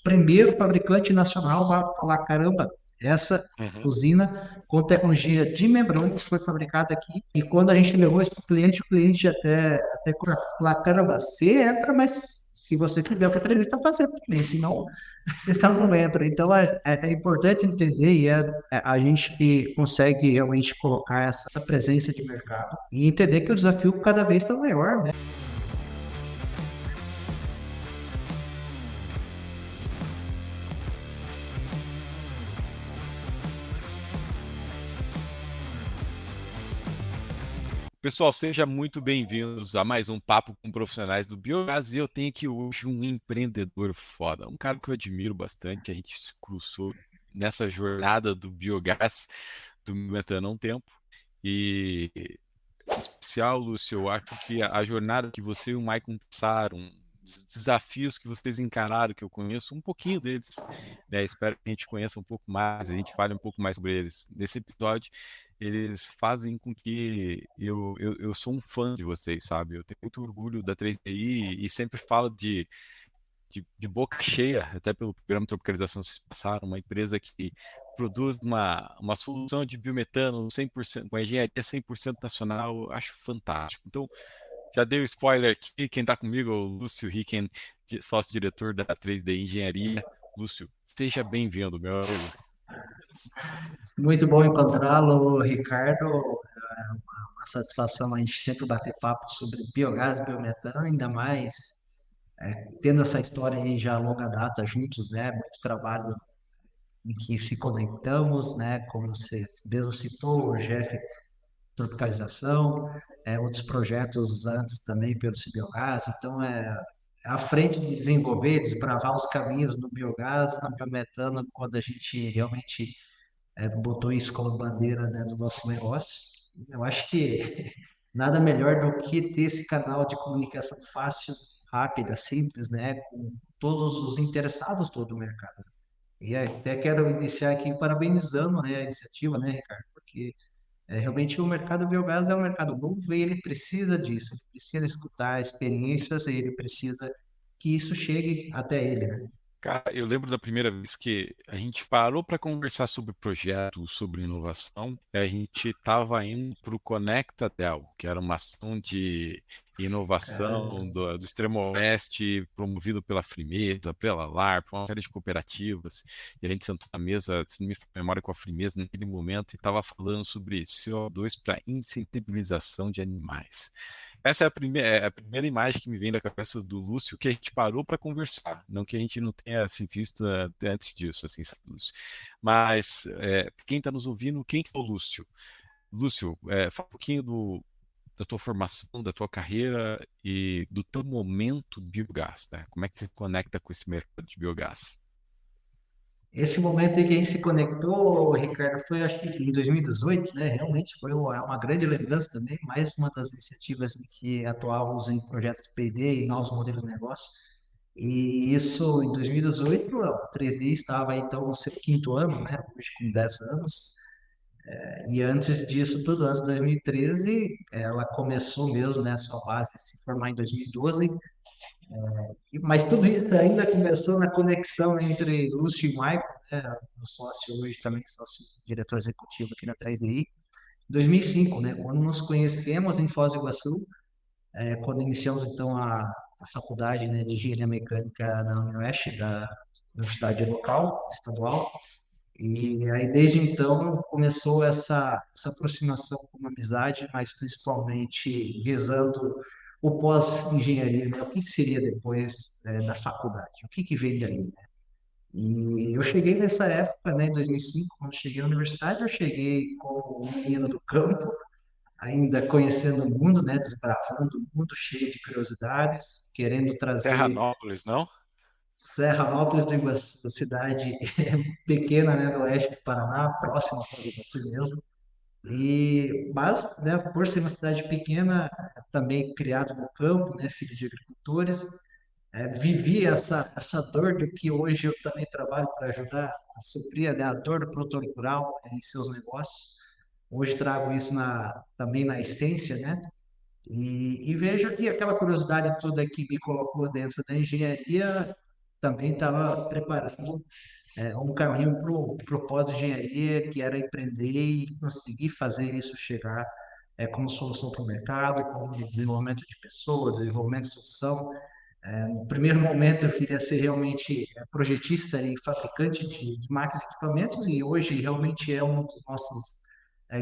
primeiro fabricante nacional a falar, caramba, essa Uhum. usina com tecnologia de membranas foi fabricada aqui. E quando a gente levou isso para o cliente até falar, caramba, você entra, mas se você tiver o que a Trevi está fazendo também, senão você não entra. Então é importante entender e a gente que consegue realmente colocar essa presença de mercado e entender que o desafio cada vez está maior, né? Pessoal, sejam muito bem-vindos a mais um Papo com Profissionais do Biogás. E eu tenho aqui hoje um empreendedor foda, um cara que eu admiro bastante. A gente se cruzou nessa jornada do biogás, do metano há um tempo. E, em especial, Lúcio, eu acho que a jornada que você e o Maicon passaram, os desafios que vocês encararam, que eu conheço um pouquinho deles, né? Espero que a gente conheça um pouco mais, a gente fale um pouco mais sobre eles nesse episódio. Eles fazem com que eu sou um fã de vocês, sabe? Eu tenho muito orgulho da 3DI e sempre falo de boca cheia, até pelo programa de tropicalização que vocês passaram, uma empresa que produz uma solução de biometano 100%, com engenharia 100% nacional, eu acho fantástico. Então, já dei o spoiler aqui, quem está comigo é o Lúcio Ricken, sócio-diretor da 3D Engenharia. Lúcio, seja bem-vindo, meu amigo. Muito bom encontrá-lo, Ricardo. É uma satisfação a gente sempre bater papo sobre biogás, biometano, ainda mais tendo essa história aí já a longa data juntos, né? Muito trabalho em que se conectamos, né? Como você mesmo citou, o GF Tropicalização, outros projetos antes também pelo Cibiogás. Então, à frente de desenvolver, desbravar os caminhos no biogás, no biometano, quando a gente realmente botou isso como bandeira, né, do nosso negócio. Eu acho que nada melhor do que ter esse canal de comunicação fácil, rápida, simples, né, com todos os interessados todo o mercado. E até quero iniciar aqui parabenizando, né, a iniciativa, né, Ricardo, porque realmente o mercado biogás é um mercado novo e ele precisa disso, ele precisa escutar experiências e ele precisa que isso chegue até ele, né? Cara, eu lembro da primeira vez que a gente parou para conversar sobre projetos, sobre inovação, e a gente estava indo para o Conecta Del, que era uma ação de Caramba. inovação do Extremo Oeste, promovido pela Frimeza, pela LAR, por uma série de cooperativas, e a gente sentou na mesa, se não me falha a memória, com a Frimeza naquele momento, e estava falando sobre CO2 para incentivização de animais. Essa é a primeira imagem que me vem da cabeça do Lúcio, que a gente parou para conversar, não que a gente não tenha se visto antes disso, assim, sabe, Lúcio? Mas, quem está nos ouvindo, quem que é o Lúcio? Lúcio, fala um pouquinho da tua formação, da tua carreira e do teu momento biogás, né? Como é que você se conecta com esse mercado de biogás? Esse momento em que a gente se conectou, Ricardo, foi acho que em 2018, né? Realmente foi uma grande lembrança também, mais uma das iniciativas em que atuávamos em projetos de P&D e novos modelos de negócio. E isso em 2018, o 3D estava então no seu quinto ano, né? Hoje com 10 anos. E antes disso, tudo antes de 2013, ela começou mesmo, né? Sua base se formar em 2012. Mas tudo isso ainda começou na conexão entre Lúcio e Michael, né, meu sócio hoje também, sócio diretor executivo aqui na 3DI, 2005, né, quando nos conhecemos em Foz do Iguaçu, quando iniciamos então a faculdade, né, de engenharia mecânica na Unioeste, da universidade local, estadual, e aí desde então começou essa aproximação com uma amizade, mas principalmente visando o pós-engenharia, né? O que seria depois da faculdade? O que vem ali, né? E eu cheguei nessa época, né, em 2005, quando cheguei na universidade, eu cheguei como um menino do campo, ainda conhecendo o mundo, né, desbravando o mundo cheio de curiosidades, querendo trazer Serranópolis, não? Serranópolis do Iguaçu, cidade pequena, né, do oeste do Paraná, próxima a Foz do Iguaçu mesmo. Mas, né, por ser uma cidade pequena, também criado no campo, né, filho de agricultores, vivi essa dor do que hoje eu também trabalho para ajudar a suprir, né, a dor do produtor rural em seus negócios. Hoje trago isso também na essência, né? E vejo que aquela curiosidade toda que me colocou dentro da engenharia também estava preparando um caminho para o pós-engenharia, que era empreender e conseguir fazer isso chegar como solução para o mercado, como desenvolvimento de pessoas, desenvolvimento de solução. No primeiro momento, eu queria ser realmente projetista e fabricante de máquinas e equipamentos, e hoje realmente é um dos nossos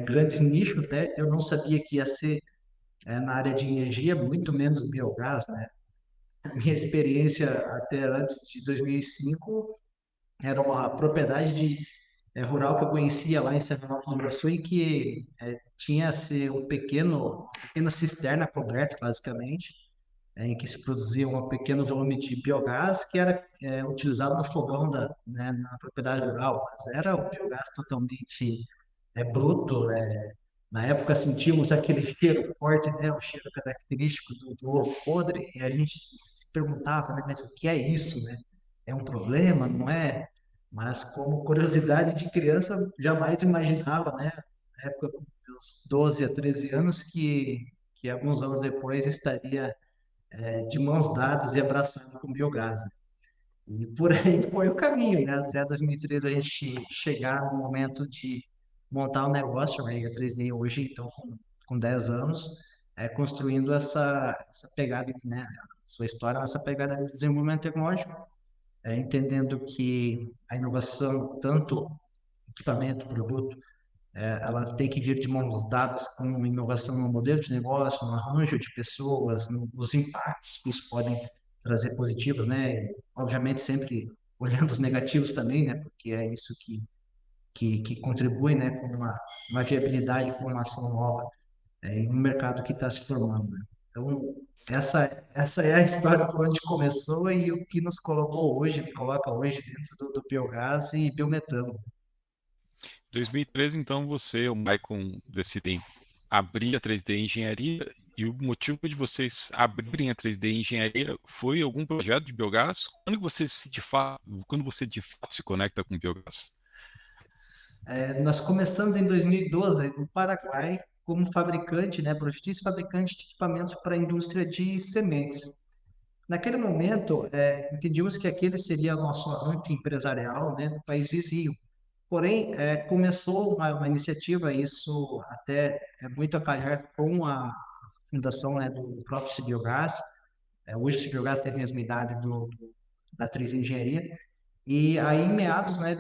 grandes nichos, né? Eu não sabia que ia ser na área de energia, muito menos biogás, né? Minha experiência até antes de 2005 era uma propriedade rural que eu conhecia lá em Serra do Sul, em que tinha assim, uma pequena cisterna coberta, basicamente, em que se produzia um pequeno volume de biogás que era utilizado no fogão né, na propriedade rural, mas era um biogás totalmente bruto. Na época sentíamos aquele cheiro forte, né, o cheiro característico do ovo podre, e a gente se perguntava, né, mas o que é isso, né? É um problema, não é? Mas como curiosidade de criança, jamais imaginava, né, na época dos 12 a 13 anos, que alguns anos depois estaria de mãos dadas e abraçado com biogás. E por aí foi o caminho, né? Até 2013 a gente chegar no momento de montar um negócio, né? A 3D hoje, então, com 10 anos, construindo essa pegada, né? Sua história, essa pegada de desenvolvimento tecnológico, entendendo que a inovação, tanto equipamento, produto, ela tem que vir de mãos dadas com inovação no modelo de negócio, no arranjo de pessoas, nos impactos que isso pode trazer positivos, né? Obviamente sempre olhando os negativos também, né? Porque é isso que contribui, né? Com uma viabilidade, com uma ação nova em um mercado que está se formando, né? Então, essa é a história de onde começou e o que nos colocou hoje, me coloca hoje dentro do biogás e biometano. 2013, então, você e o Maicon decidem abrir a 3D Engenharia, e o motivo de vocês abrirem a 3D Engenharia foi algum projeto de biogás? Quando você de fato se conecta com biogás? Nós começamos em 2012 no Paraguai como fabricante, né, projetista e fabricante de equipamentos para a indústria de sementes. Naquele momento, entendíamos que aquele seria o nosso arranque empresarial, né, no país vizinho. Porém, começou uma iniciativa, isso até é muito a calhar com a fundação, né, do próprio Cibiogás. Hoje o Cibiogás tem a mesma idade da Atriz Engenharia. E aí, em meados, né,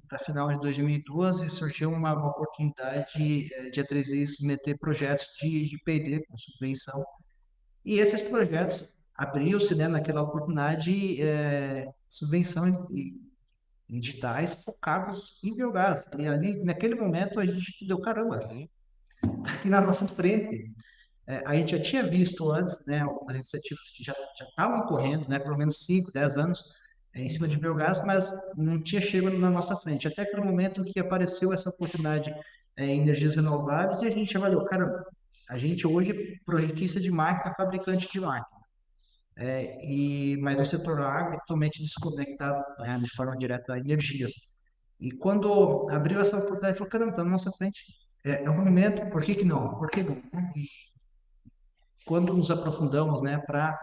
para final de 2012, surgiu uma oportunidade de a 3I submeter projetos de P&D com subvenção. E esses projetos abriu-se, né, naquela oportunidade, subvenção em editais focados em biogás. E ali, naquele momento, a gente deu caramba, aqui na nossa frente. A gente já tinha visto antes, né, algumas iniciativas que já estavam correndo, né, pelo menos 5, 10 anos, em cima de biogás, mas não tinha chegado na nossa frente. Até que no momento que apareceu essa oportunidade em energias renováveis, e a gente avaliou, cara, a gente hoje é projetista de máquina, fabricante de máquina, mas o setor agro é totalmente desconectado, né, de forma direta a energias. E quando abriu essa oportunidade, falou, caramba, está na nossa frente. É um momento, por que que não? Por que não? E quando nos aprofundamos, né, para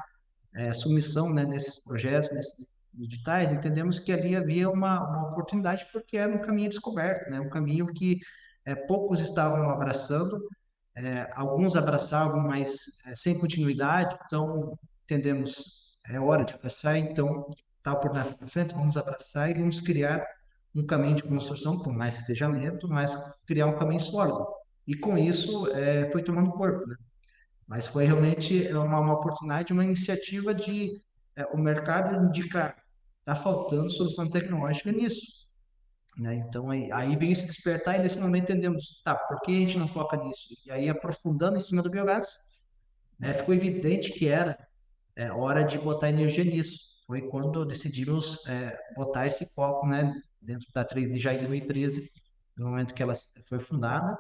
submissão, né, nesses projetos, nesses editais, entendemos que ali havia uma oportunidade porque era um caminho descoberto, né, um caminho que poucos estavam abraçando, alguns abraçavam, mas sem continuidade. Então entendemos, é hora de abraçar, então está por na frente, vamos abraçar e vamos criar um caminho de construção com mais que seja lento, mas criar um caminho sólido. E com isso foi tomando corpo, né? Mas foi realmente uma oportunidade, uma iniciativa de o mercado indicar, está faltando solução tecnológica nisso, né? Então aí veio se despertar e nesse momento entendemos, tá, por que a gente não foca nisso? E aí aprofundando em cima do biogás, ficou evidente que era hora de botar energia nisso. Foi quando decidimos botar esse foco, né, dentro da 3D já em 2013, no momento que ela foi fundada,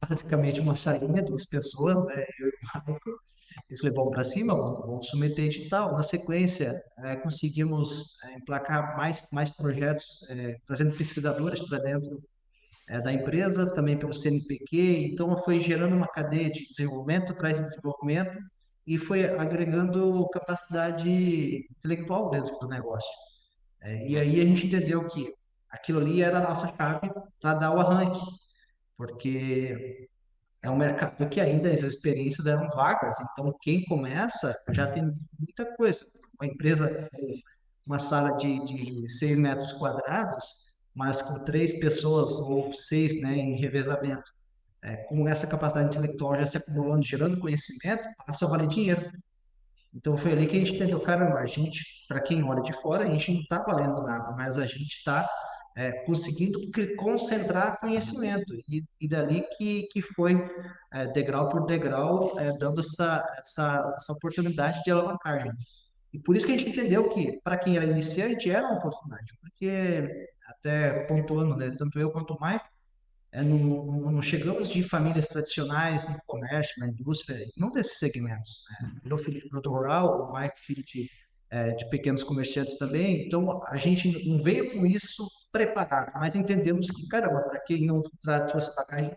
basicamente uma saída, duas pessoas, né, eu e o Michael. Eles levam para cima, vão submeter edital. Na sequência, conseguimos emplacar mais projetos, trazendo pesquisadores para dentro da empresa, também pelo CNPq. Então, foi gerando uma cadeia de desenvolvimento, atrás de desenvolvimento, e foi agregando capacidade intelectual dentro do negócio. E aí a gente entendeu que aquilo ali era a nossa chave para dar o arranque, porque é um mercado que ainda as experiências eram vagas, então quem começa já tem muita coisa. Uma empresa com uma sala de 6 metros quadrados, mas com 3 pessoas ou 6, né, em revezamento, com essa capacidade intelectual já se acumulando, gerando conhecimento, passa a valer dinheiro. Então foi ali que a gente entendeu, caramba, a gente, para quem olha de fora, a gente não está valendo nada, mas a gente está conseguindo concentrar conhecimento. E dali que foi, degrau por degrau, dando essa oportunidade de alavancagem. E por isso que a gente entendeu que, para quem era iniciante, era uma oportunidade, porque, até pontuando, né, tanto eu quanto o Mike, não chegamos de famílias tradicionais no comércio, na indústria, não desses segmentos. Né? Meu filho de produtor rural, o Mike, filho de pequenos comerciantes também. Então, a gente não veio com isso preparado, mas entendemos que, caramba, para quem não trouxe bagagem,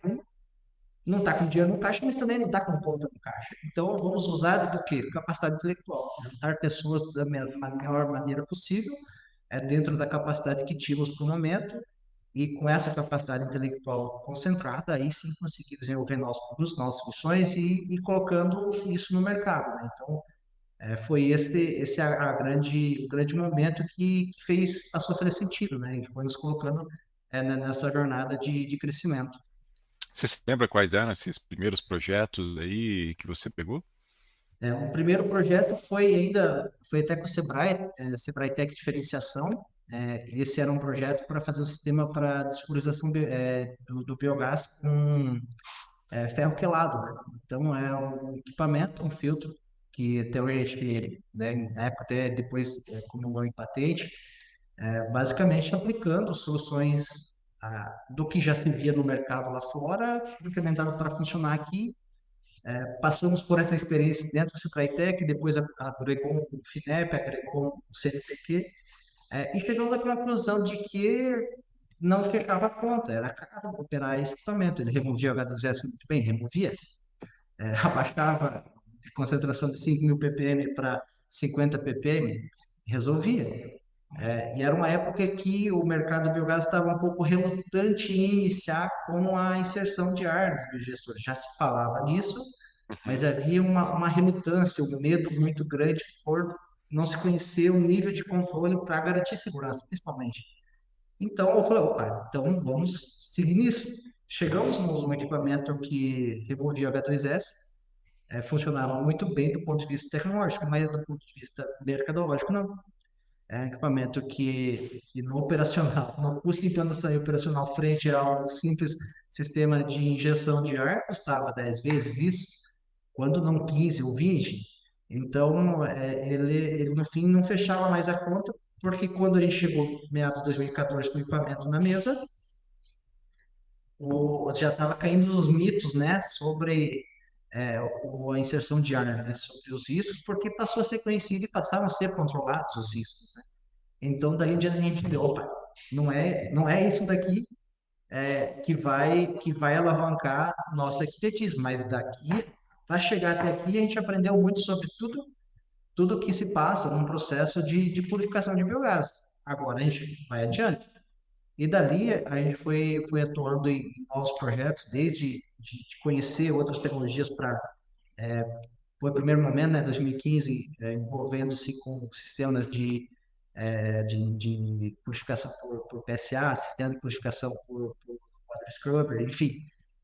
não está com dinheiro no caixa, mas também não está com conta no caixa. Então, vamos usar do quê? Capacidade intelectual. Juntar pessoas da melhor maneira possível, dentro da capacidade que tínhamos para o momento, e com essa capacidade intelectual concentrada, aí sim conseguir desenvolver nossos produtos, nossas soluções e colocando isso no mercado. Né? Então, foi esse o grande momento que fez, passou a fazer sentido, né? E foi nos colocando nessa jornada de crescimento. Você se lembra quais eram esses primeiros projetos aí que você pegou? O primeiro projeto foi até com o Sebrae, Sebrae Tech Diferenciação. Esse era um projeto para fazer o sistema para desflorização do biogás com ferro quelado. Né? Então, é um equipamento, um filtro, que até hoje a gente, né, na época até depois acumulou em patente, basicamente aplicando soluções do que já se via no mercado lá fora, implementado para funcionar aqui. Passamos por essa experiência dentro do Citratec, depois agregou o FINEP, agregou o CNPq, e chegamos à conclusão de que não fechava a conta, era caro operar esse equipamento. Ele removia o H2S muito bem, removia, abaixava de concentração de 5.000 ppm para 50 ppm, resolvia. E era uma época que o mercado do biogás estava um pouco relutante em iniciar com a inserção de ar nos biogestores. Já se falava nisso, mas Uhum. havia uma relutância, um medo muito grande por não se conhecer o nível de controle para garantir segurança, principalmente. Então, eu falei, opa, então vamos seguir nisso. Chegamos num equipamento que removia o H2S, funcionava muito bem do ponto de vista tecnológico, mas do ponto de vista mercadológico, não. É um equipamento que no operacional, no custo de implantação operacional frente a um simples sistema de injeção de ar, custava 10 vezes isso, quando não 15 ou 20. Então, ele no fim não fechava mais a conta, porque quando a gente chegou, meados de 2014, com o equipamento na mesa, já estava caindo os mitos, né, sobre a inserção de ar, né, sobre os riscos, porque passou a ser conhecido e passaram a ser controlados os riscos. Né? Então, dali em diante a gente viu, opa, não é isso daqui que vai alavancar nossa expertise, mas daqui, para chegar até aqui, a gente aprendeu muito sobre tudo que se passa num processo de purificação de biogás. Agora a gente vai adiante. E dali a gente foi atuando em novos projetos, desde de conhecer outras tecnologias para, foi o primeiro momento, né, 2015, envolvendo-se com sistemas de purificação por PSA, sistema de purificação por Water Scrubber, enfim.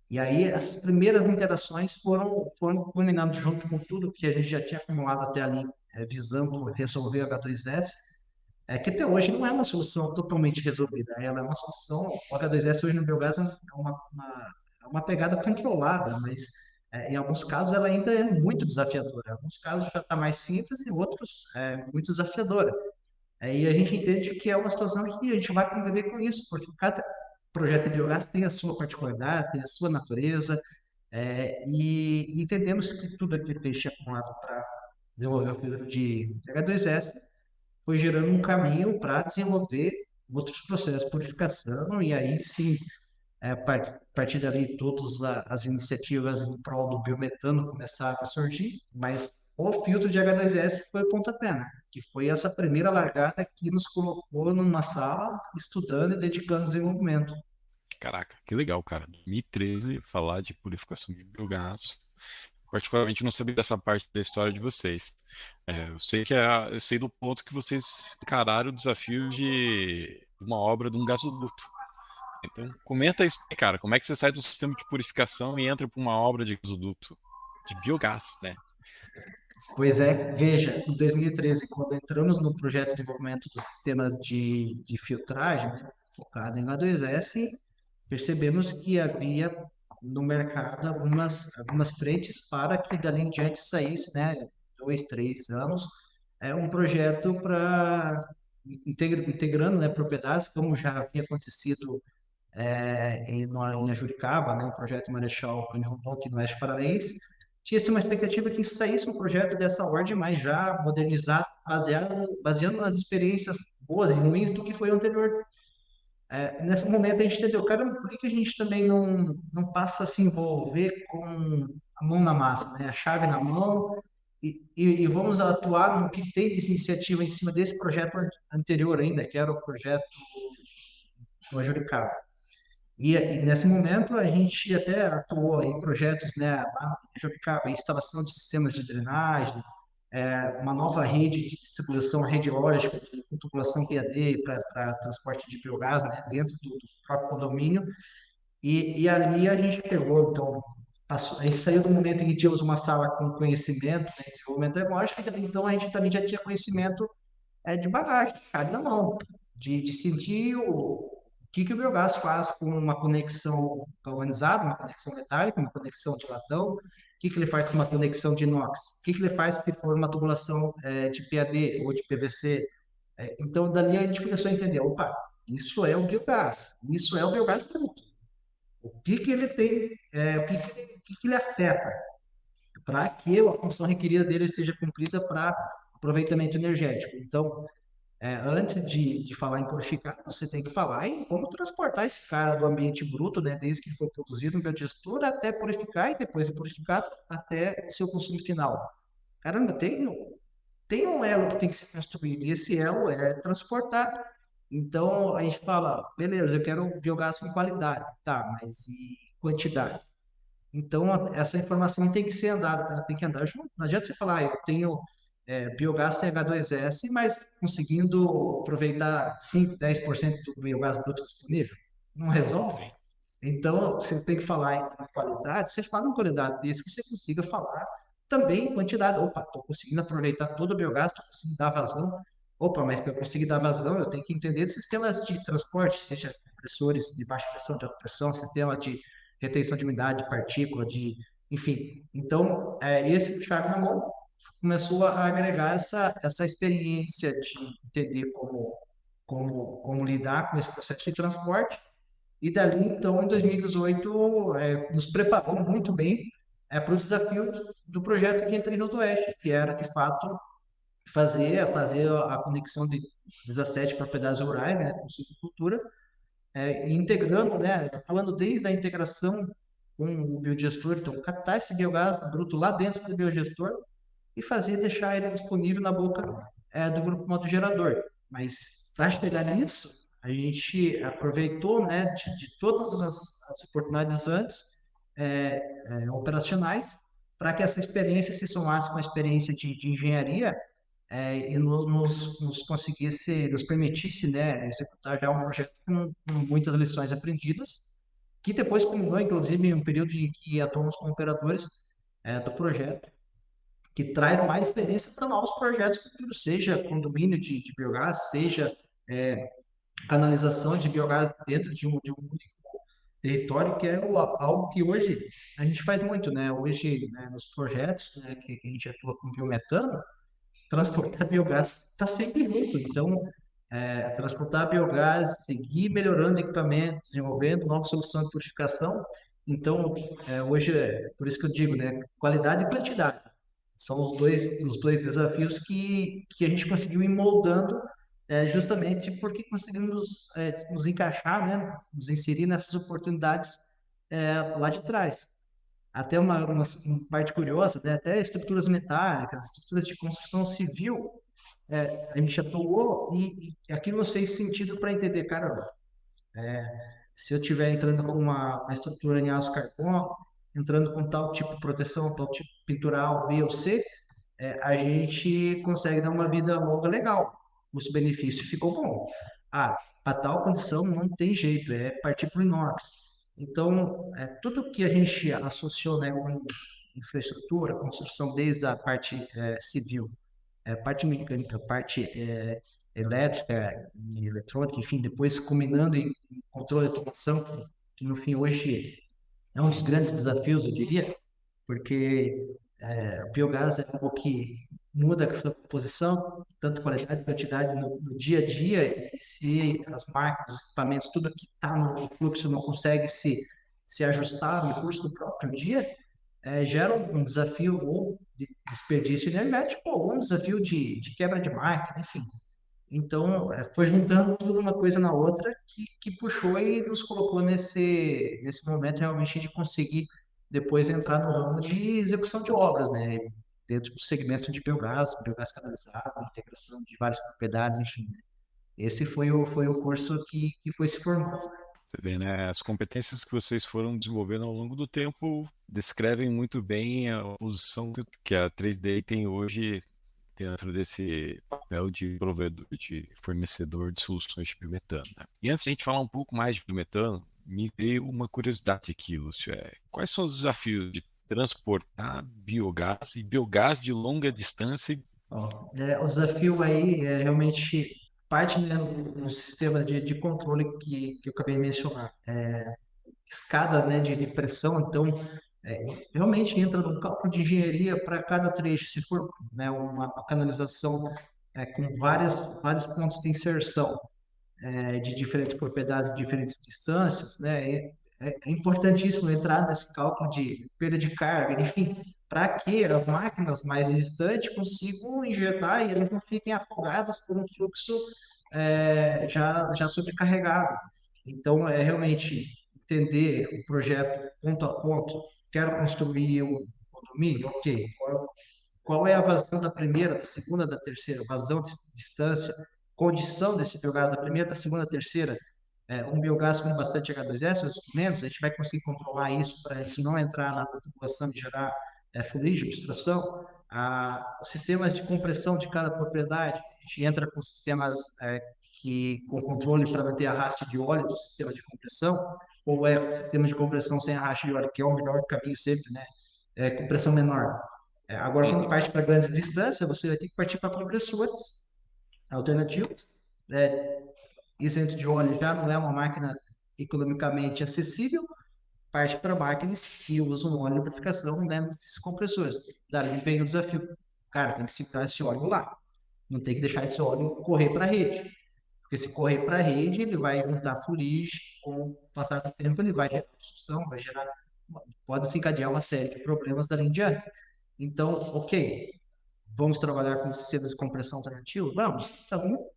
E aí as primeiras interações foram culminando junto com tudo que a gente já tinha acumulado até ali, visando resolver o H2S, que até hoje não é uma solução totalmente resolvida, ela é uma solução, o H2S hoje no biogás é uma pegada controlada, mas em alguns casos ela ainda é muito desafiadora, em alguns casos já está mais simples, e outros muito desafiadora. Aí a gente entende que é uma situação que a gente vai conviver com isso, porque cada projeto de biogás tem a sua particularidade, tem a sua natureza, e entendemos que tudo aquilo que a gente tinha acumulado para desenvolver o piloto de H2S foi gerando um caminho para desenvolver outros processos de purificação, e aí sim, a partir dali, todas as iniciativas em prol do biometano começaram a surgir, mas o filtro de H2S foi o pontapé, né? Que foi essa primeira largada que nos colocou numa sala estudando e dedicando ao desenvolvimento. Caraca, que legal, cara. 2013, falar de purificação de biogás. Particularmente não sabia dessa parte da história de vocês. Eu sei do ponto que vocês encararam o desafio de uma obra de um gasoduto. Então, comenta isso aí, cara. Como é que você sai do sistema de purificação e entra para uma obra de gasoduto? De biogás, né? Pois é, veja, em 2013, quando entramos no projeto de desenvolvimento do sistema de filtragem, né, focado em H2S, percebemos que havia no mercado algumas frentes para que dali em diante saísse, né, 2, 3 anos, um projeto para integrando, né, propriedades, como já havia acontecido em Juricaba, né, um projeto Marechal Rondon, aqui no Oeste Paranaense, tinha-se uma expectativa que saísse um projeto dessa ordem, mas já modernizado, baseando nas experiências boas e ruins do que foi o anterior. Nesse momento a gente entendeu, cara, por que que a gente também não passa a se envolver com a mão na massa, né? A chave na mão e vamos atuar no que tem de iniciativa em cima desse projeto anterior ainda, que era o projeto do Juricaba. E nesse momento a gente até atuou em projetos, né, lá em Sorocaba, instalação de sistemas de drenagem, uma nova rede de distribuição, rede lógica de tubulação PAD para transporte de biogás, né, dentro do próprio condomínio. E ali a gente pegou, então, a gente saiu do momento em que tínhamos uma sala com conhecimento, né, desenvolvimento tecnológico, e então a gente também já tinha conhecimento de bagagem, chave na mão, de sentir o que o biogás faz com uma conexão galvanizada, uma conexão metálica, uma conexão de latão, o que ele faz com uma conexão de inox, o que ele faz por uma tubulação de PAD ou de PVC. Então, dali a gente começou a entender, opa, isso é o biogás, isso é o biogás bruto. O que que ele tem, o que que ele afeta para que a função requerida dele seja cumprida para aproveitamento energético. Então, antes de falar em purificar, você tem que falar em como transportar esse cara do ambiente bruto, né, desde que foi produzido no biodigestor até purificar e depois de purificado até seu consumo final. Caramba, tem um elo que tem que ser construído e esse elo é transportar. Então a gente fala, beleza, eu quero biogás com qualidade, tá, mas e quantidade? Então, essa informação tem que ser andada, ela tem que andar junto. Não adianta você falar, eu tenho biogás CH2S, mas conseguindo aproveitar 5, 10% do biogás bruto disponível. Não resolve. Sim. Então, você tem que falar em qualidade, você fala em qualidade desde que você consiga falar também em quantidade. Opa, estou conseguindo aproveitar todo o biogás, estou conseguindo dar vazão. Opa, mas para eu conseguir dar vazão, eu tenho que entender de sistemas de transporte, seja compressores de baixa pressão, de alta pressão, sistemas de retenção de umidade, partícula, enfim. Então, esse chave na mão começou a agregar essa experiência de entender como lidar com esse processo de transporte. E dali, então, em 2018, nos preparou muito bem para o desafio do projeto de Entre Rios do Oeste, que era, de fato, fazer a conexão de 17 propriedades rurais, né, com silvicultura, integrando, né, atuando desde a integração com o biodigestor, então captar esse biogás bruto lá dentro do biodigestor e deixar ele disponível na boca do grupo motogerador. Mas para chegar nisso, a gente aproveitou, né, de todas as oportunidades antes operacionais para que essa experiência se somasse com a experiência de engenharia e nos conseguisse, nos permitisse, né, executar já um projeto com muitas lições aprendidas, que depois culminou, inclusive, em um período em que atuamos como operadores do projeto, que traz mais experiência para novos projetos futuros, seja condomínio de biogás, seja canalização de biogás dentro de um único território, que é algo que hoje a gente faz muito, né? Hoje, né, nos projetos, né, que a gente atua com biometano, transportar biogás está sempre junto. Então, transportar biogás, seguir melhorando equipamento, desenvolvendo nova solução de purificação. Então, hoje, por isso que eu digo, né, qualidade e quantidade. São os dois desafios que a gente conseguiu ir moldando, justamente porque conseguimos nos encaixar, né, nos inserir nessas oportunidades lá de trás. até uma parte curiosa, né? Até estruturas metálicas, estruturas de construção civil, a gente atuou e aquilo nos fez sentido para entender, cara, se eu estiver entrando com uma estrutura em aço carbono, entrando com tal tipo de proteção, tal tipo de pintural B ou C, a gente consegue dar uma vida longa legal. O custo-benefício ficou bom. Ah, para tal condição não tem jeito, é partir para o inox. Então, tudo que a gente associou, né, com infraestrutura, construção, desde a parte civil, parte mecânica, parte elétrica e eletrônica, enfim, depois combinando em controle de automação, que no fim hoje é um dos grandes desafios, eu diria, porque o biogás é algo que muda a sua composição, tanto qualidade quanto quantidade no dia a dia, e se as máquinas, os equipamentos, tudo que está no fluxo não consegue se ajustar no curso do próprio dia, gera um desafio ou de desperdício energético ou um desafio de quebra de máquina, enfim. Então, foi juntando tudo uma coisa na outra que puxou e nos colocou nesse momento realmente de conseguir depois entrar no ramo de execução de obras, né? Dentro do segmento de biogás canalizado, integração de várias propriedades, enfim. Esse foi o curso que foi se formando. Você vê, né? As competências que vocês foram desenvolvendo ao longo do tempo descrevem muito bem a posição que a 3D tem hoje dentro desse papel de provedor, de fornecedor de soluções de biometano, né? E antes de a gente falar um pouco mais de biometano, me veio uma curiosidade aqui, Lúcio. Quais são os desafios de transportar biogás e biogás de longa distância? Ó, o desafio aí é realmente parte, né, no sistema de controle que eu acabei de mencionar. Escada, né, de pressão, então realmente entra no cálculo de engenharia para cada trecho. Se for, né, uma canalização com vários pontos de inserção de diferentes propriedades, diferentes distâncias, né, é importantíssimo entrar nesse cálculo de perda de carga, enfim, para que as máquinas mais distantes consigam injetar e elas não fiquem afogadas por um fluxo já sobrecarregado. Então, é realmente entender o projeto ponto a ponto. Quero construir um condomínio, ok. Qual é a vazão da primeira, da segunda, da terceira? Vazão de distância, condição desse biogás da primeira, da segunda, da terceira? Um biogás com bastante H2S, outros com menos, a gente vai conseguir controlar isso para isso não entrar na tubulação e gerar fuligem, obstrução. Os sistemas de compressão de cada propriedade, a gente entra com sistemas com controle para manter a arraste de óleo do sistema de compressão, ou o sistema de compressão sem arraste de óleo, que é o melhor caminho sempre, né? Compressão menor. Agora, quando Uhum. parte para grandes distâncias, você vai ter que partir para compressores alternativos. Isento de óleo já não é uma máquina economicamente acessível, parte para máquinas que usam óleo de lubrificação, né, nesses compressores. Daí vem o desafio. Cara, tem que segurar esse óleo lá. Não tem que deixar esse óleo correr para a rede. Porque se correr para a rede, ele vai juntar fuligem, com o passar do tempo, ele vai gerar obstrução, vai gerar. Pode desencadear uma série de problemas dali em diante. Então, ok, vamos trabalhar com sistemas de compressão alternativo? Vamos. Então,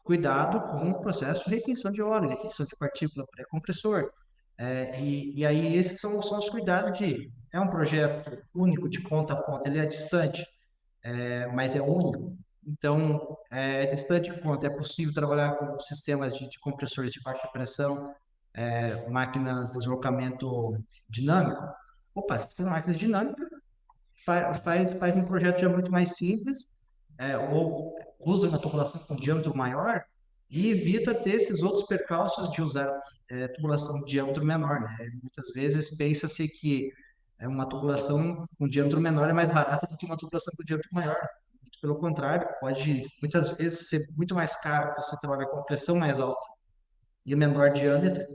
cuidado com o processo de retenção de óleo, retenção de partícula pré-compressor. E aí, esses são os cuidados de. É um projeto único de ponta a ponta, ele é distante, mas é único. Então, distante de ponta, é possível trabalhar com sistemas de compressores de baixa pressão, máquinas de deslocamento dinâmico. Opa, se tem máquinas dinâmicas, faz um projeto já muito mais simples, ou usa uma tubulação com diâmetro maior e evita ter esses outros percalços de usar tubulação de diâmetro menor, né? Muitas vezes pensa-se que uma tubulação com diâmetro menor é mais barata do que uma tubulação com diâmetro maior. Muito pelo contrário, pode muitas vezes ser muito mais caro você trabalhar com pressão mais alta e o menor diâmetro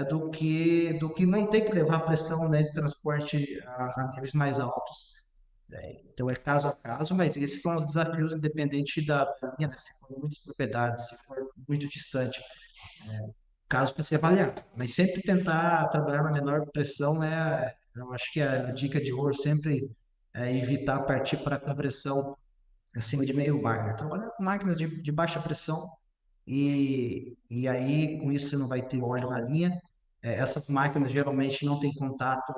do que não ter que levar pressão, né, de transporte a níveis mais altos. Então é caso a caso, mas esses são os desafios independente da linha, né? Se for muitas propriedades, se for muito distante, caso para ser avaliado. Mas sempre tentar trabalhar na menor pressão eu acho que a dica de ouro sempre é evitar partir para a compressão acima de meio bar, né? Trabalhar com máquinas de baixa pressão e aí com isso você não vai ter óleo na linha Essas máquinas geralmente não têm contato,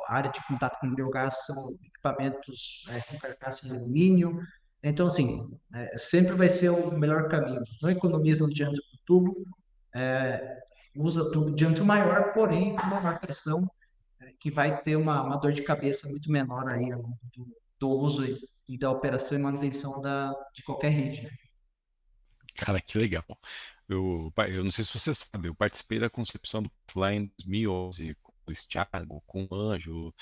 a área de contato com biogás são equipamentos com carcaça de alumínio. Então, assim, sempre vai ser o melhor caminho. Não economiza no diâmetro do tubo, é, usa tubo de diâmetro maior, porém com menor pressão, que vai ter uma dor de cabeça muito menor aí do uso e da operação e manutenção de qualquer rede, né? Cara, que legal. Eu não sei se você sabe, eu participei da concepção do lá em 2011 com o Luiz Thiago, com o Ângelo,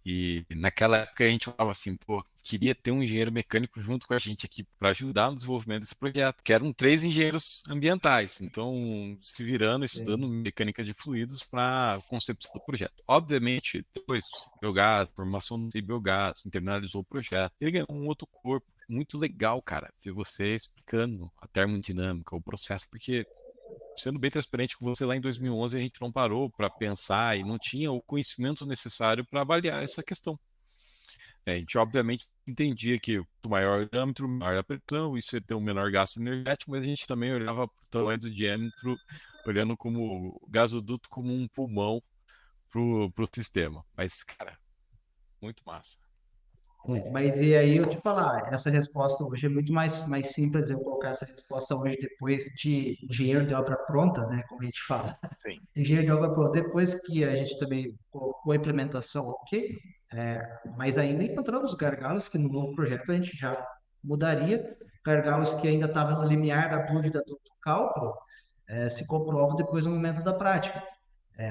e naquela época a gente falava assim, pô, queria ter um engenheiro mecânico junto com a gente aqui para ajudar no desenvolvimento desse projeto, que eram três engenheiros ambientais, então se virando, estudando mecânica de fluidos para concepção do projeto. Obviamente, depois do biogás, formação do biogás, internalizou o projeto, ele ganhou um outro corpo. Muito legal, cara, ver você explicando a termodinâmica, o processo, porque sendo bem transparente com você, lá em 2011 a gente não parou para pensar e não tinha o conhecimento necessário para avaliar essa questão. A gente, obviamente, entendia que o maior o diâmetro, maior a pressão, isso ia ter um menor gasto energético, mas a gente também olhava para o tamanho do diâmetro, olhando como o gasoduto como um pulmão pro sistema. Mas, cara, muito massa. Mas e aí eu te falar, essa resposta hoje é muito mais simples eu colocar essa resposta hoje depois de engenheiro de obra pronta, né, como a gente fala. Sim. Engenheiro de obra pronta, depois que a gente também colocou a implementação, ok, é, mas ainda encontramos gargalos que no novo projeto a gente já mudaria, gargalos que ainda estavam no limiar da dúvida do cálculo, se comprovam depois no momento da prática.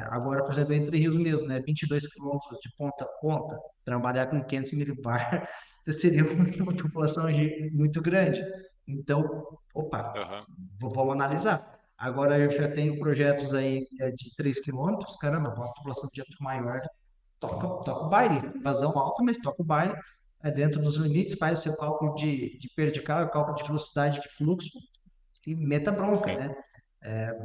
Agora, por exemplo, entre rios mesmo, né? 22 quilômetros de ponta a ponta, trabalhar com 500 milibar seria uma população muito grande. Então, opa, Aham. vamos analisar. Agora eu já tenho projetos aí de 3 quilômetros, caramba, uma população de diâmetro maior, toca o baile, vazão alto, mas toca o baile, dentro dos limites, faz o seu cálculo de perda de carga, cálculo de velocidade de fluxo e meta bronca, Sim. né?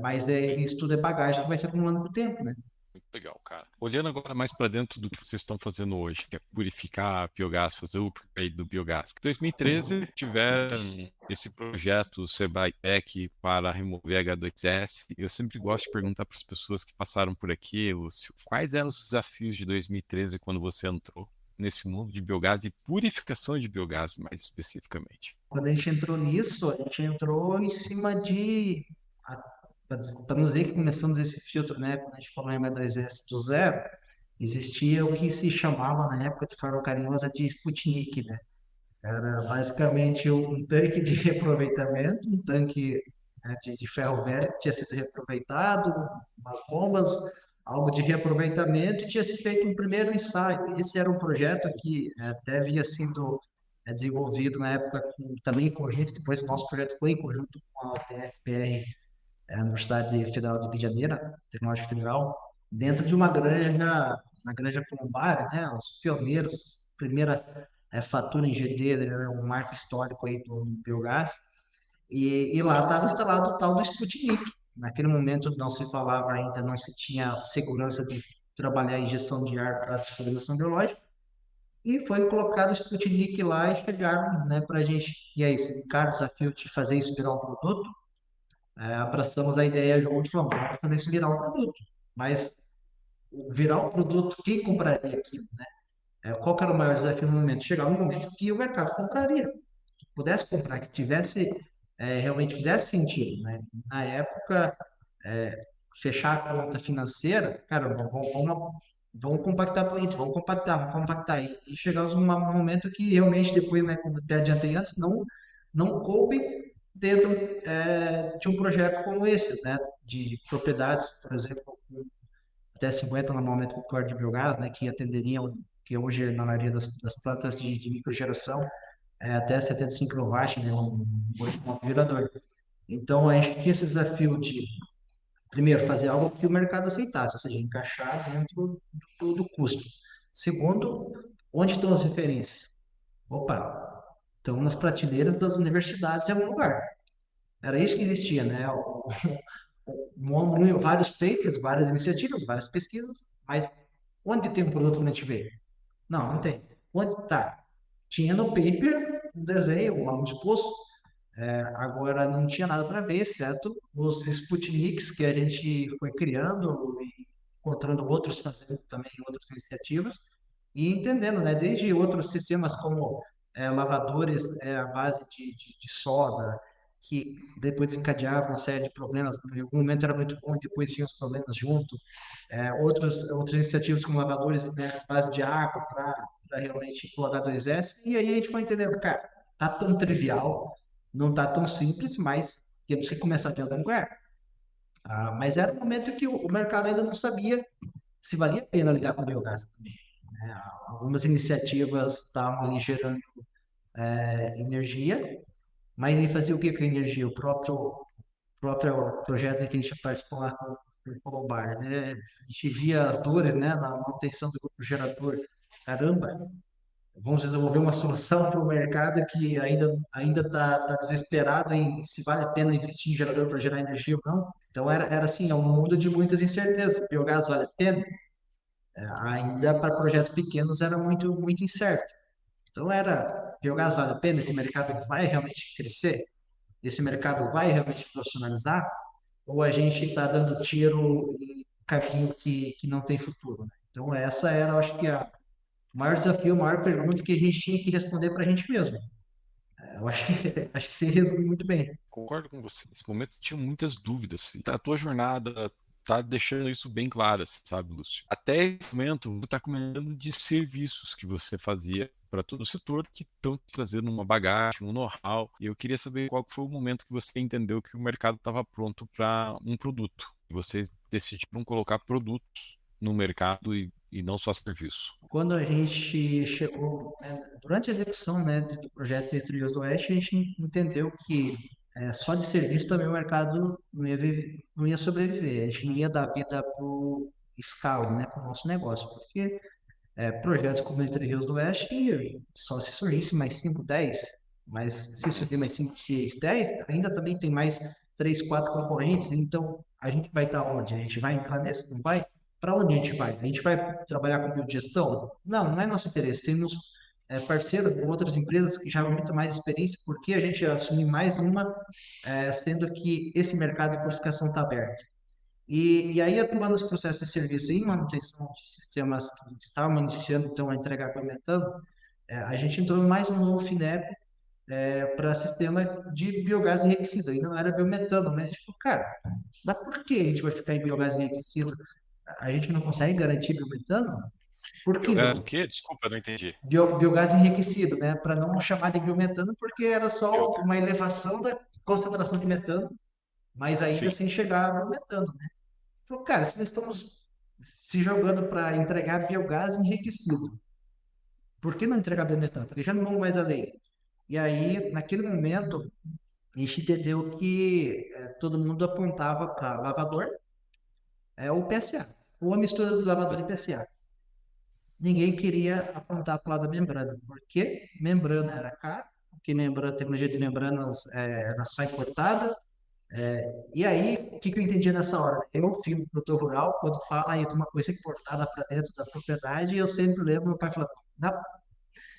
Mas isso tudo é bagagem que vai se acumulando com o tempo, né? Muito legal, cara. Olhando agora mais para dentro do que vocês estão fazendo hoje, que é purificar biogás, fazer o upgrade do biogás. Em 2013 tiveram esse projeto Sebrae Tech para remover H2S. Eu sempre gosto de perguntar para as pessoas que passaram por aqui, Lúcio, quais eram os desafios de 2013 quando você entrou nesse mundo de biogás e purificação de biogás, mais especificamente? Quando a gente entrou nisso, a gente entrou em cima para não dizer que começamos esse filtro, né? Quando a gente falou em M2S do zero, existia o que se chamava na época de forma carinhosa de Sputnik, né? Era basicamente um tanque de reaproveitamento, um tanque, né, de ferro velho que tinha sido reaproveitado, umas bombas, algo de reaproveitamento, e tinha se feito um primeiro ensaio. Esse era um projeto que até havia sido desenvolvido na época também em conjunto, depois o nosso projeto foi em conjunto com a UTFPR, a Universidade Federal de Rio de Janeiro, Tecnológica Federal, dentro de uma granja, na Granja Corumbara, né, os pioneiros, primeira fatura em GD, né, um marco histórico aí do biogás, e lá Sim, estava instalado o tal do Sputnik. Naquele momento não se falava ainda, não se tinha segurança de trabalhar a injeção de ar para desflorização biológica, e foi colocado o Sputnik lá e chegaram, né, para a gente. E aí, esse cara, o desafio de fazer isso virar um produto, abraçamos a ideia junto e falamos, vamos fazer isso virar um produto. Mas virar um produto, quem compraria aquilo, né? Qual que era o maior desafio no momento? Chegar um momento que o mercado compraria, que pudesse comprar, que tivesse, realmente fizesse sentido, né? Na época, é, fechar a conta financeira, cara, vamos compactar por isso, vamos compactar. E chegamos num momento que realmente depois, né, como até adiantei antes, não coube dentro de um projeto como esse, né, de propriedades, por exemplo, com até 50 normalmente com corte de biogás, né, que atenderiam, que hoje na maioria das plantas de microgeração, até 75 kW, né, um gerador. Então, a gente tinha esse desafio de, primeiro, fazer algo que o mercado aceitasse, ou seja, encaixar dentro do custo. Segundo, onde estão as referências? Opa, estão nas prateleiras das universidades em algum lugar. Era isso que existia, né? Vários papers, várias iniciativas, várias pesquisas, mas onde tem um produto para a gente ver? Não tem. Onde tá? Tinha no paper um desenho, um disposto, Agora não tinha nada para ver, exceto os Sputniks que a gente foi criando e encontrando outros fazendo também outras iniciativas e entendendo, né? Desde outros sistemas como lavadores à base de soda, que depois desencadeavam uma série de problemas. Em algum momento era muito bom e depois tinha os problemas junto. Outras iniciativas como lavadores, né, à base de água para realmente que o H2S. E aí a gente foi entendendo, cara, tá tão trivial, não tá tão simples, mas temos que começar de algum lugar. Mas era um momento que o mercado ainda não sabia se valia a pena lidar com biogás também. Né? Algumas iniciativas estavam ali gerando energia, mas ele fazia o que com a energia? O próprio projeto que a gente participou lá com o Colobar, né? A gente via as dores, né, na manutenção do grupo gerador. Caramba, vamos desenvolver uma solução para o mercado que ainda tá desesperado em se vale a pena investir em gerador para gerar energia ou não. Então era assim, é um mundo de muitas incertezas. Biogás vale a pena? Ainda para projetos pequenos era muito incerto. Então biogás vale a pena? Esse mercado vai realmente crescer? Esse mercado vai realmente profissionalizar? Ou a gente está dando tiro em caminho que não tem futuro, né? Então essa era, eu acho que o maior desafio, a maior pergunta que a gente tinha que responder para a gente mesmo. Eu acho que acho que você resume muito bem. Concordo com você. Nesse momento eu tinha muitas dúvidas. E a tua jornada tá deixando isso bem claro, sabe, Lúcio? Até esse momento, você está comentando de serviços que você fazia para todo o setor que estão te trazendo uma bagagem, um know-how. E eu queria saber qual que foi o momento que você entendeu que o mercado estava pronto para um produto. E vocês decidiram colocar produtos no mercado e não só serviço. Quando a gente chegou, né, durante a execução, né, do projeto Entre Rios do Oeste, a gente entendeu que só de serviço também o mercado não ia sobreviver. A gente não ia dar vida para o escala, né, para o nosso negócio, porque projetos como Entre Rios do Oeste só se surgisse mais 5, 10, mas se surgir mais 5, 6, 10, ainda também tem mais 3, 4 concorrentes, então a gente vai estar onde? A gente vai entrar nesse? Não vai? Para onde a gente vai? A gente vai trabalhar com biogestão? Não, não é nosso interesse. Temos parceiros com outras empresas que já têm muito mais experiência, porque a gente assumir mais uma, sendo que esse mercado de purificação está aberto. E aí, atuando nos processos de serviço em manutenção de sistemas que estavam iniciando então a entregar implementando, a gente entrou em mais um novo FINEP para sistema de biogás enriquecido. Ainda não era biometano, né? A gente falou, cara, mas por que a gente vai ficar em biogás enriquecido? A gente não consegue garantir biometano? Por que Biogás o não? quê? Desculpa, eu não entendi. Biogás enriquecido, né? Para não chamar de biometano, porque era só Biogás. uma elevação da concentração de metano, mas ainda Sim. sem chegar ao metano. Falou, cara, se nós estamos se jogando para entregar biogás enriquecido, por que não entregar biometano? Porque já não vamos mais além. E aí, naquele momento, a gente entendeu que todo mundo apontava para lavador ou PSA, ou a mistura do lavador e PSA. Ninguém queria apontar para o lado da membrana, porque membrana era caro, porque tecnologia de membranas era só importada. E aí, o que eu entendi nessa hora? Eu, filho do produtor rural, quando fala aí de uma coisa importada para dentro da propriedade, eu sempre lembro meu pai falando, não,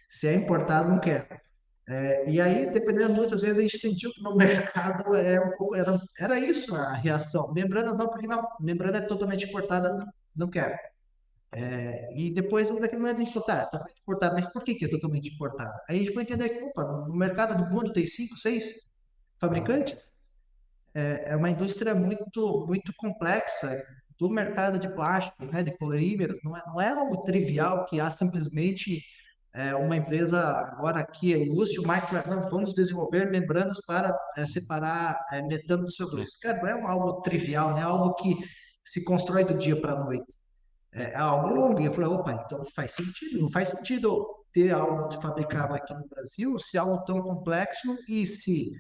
se é importado, não quero. E aí, dependendo, muitas vezes a gente sentiu que no mercado era isso a reação. Membranas não, porque não, membrana é totalmente importada, não, não quero. E depois, daquele momento, a gente falou, tá, totalmente importada, mas por que é totalmente importada? Aí a gente foi entender que, opa, no mercado do mundo tem 5, 6 fabricantes, é uma indústria muito complexa do mercado de plástico, né, de polímeros. Não é algo trivial que há simplesmente uma empresa, agora aqui, o Lúcio, o Mike, não, vamos desenvolver membranas para separar metano do CO2. Cara, não é algo trivial, não é algo que se constrói do dia para a noite. É algo longo. E eu falei, opa, então faz sentido. Não faz sentido ter algo fabricado aqui no Brasil se é algo tão complexo e se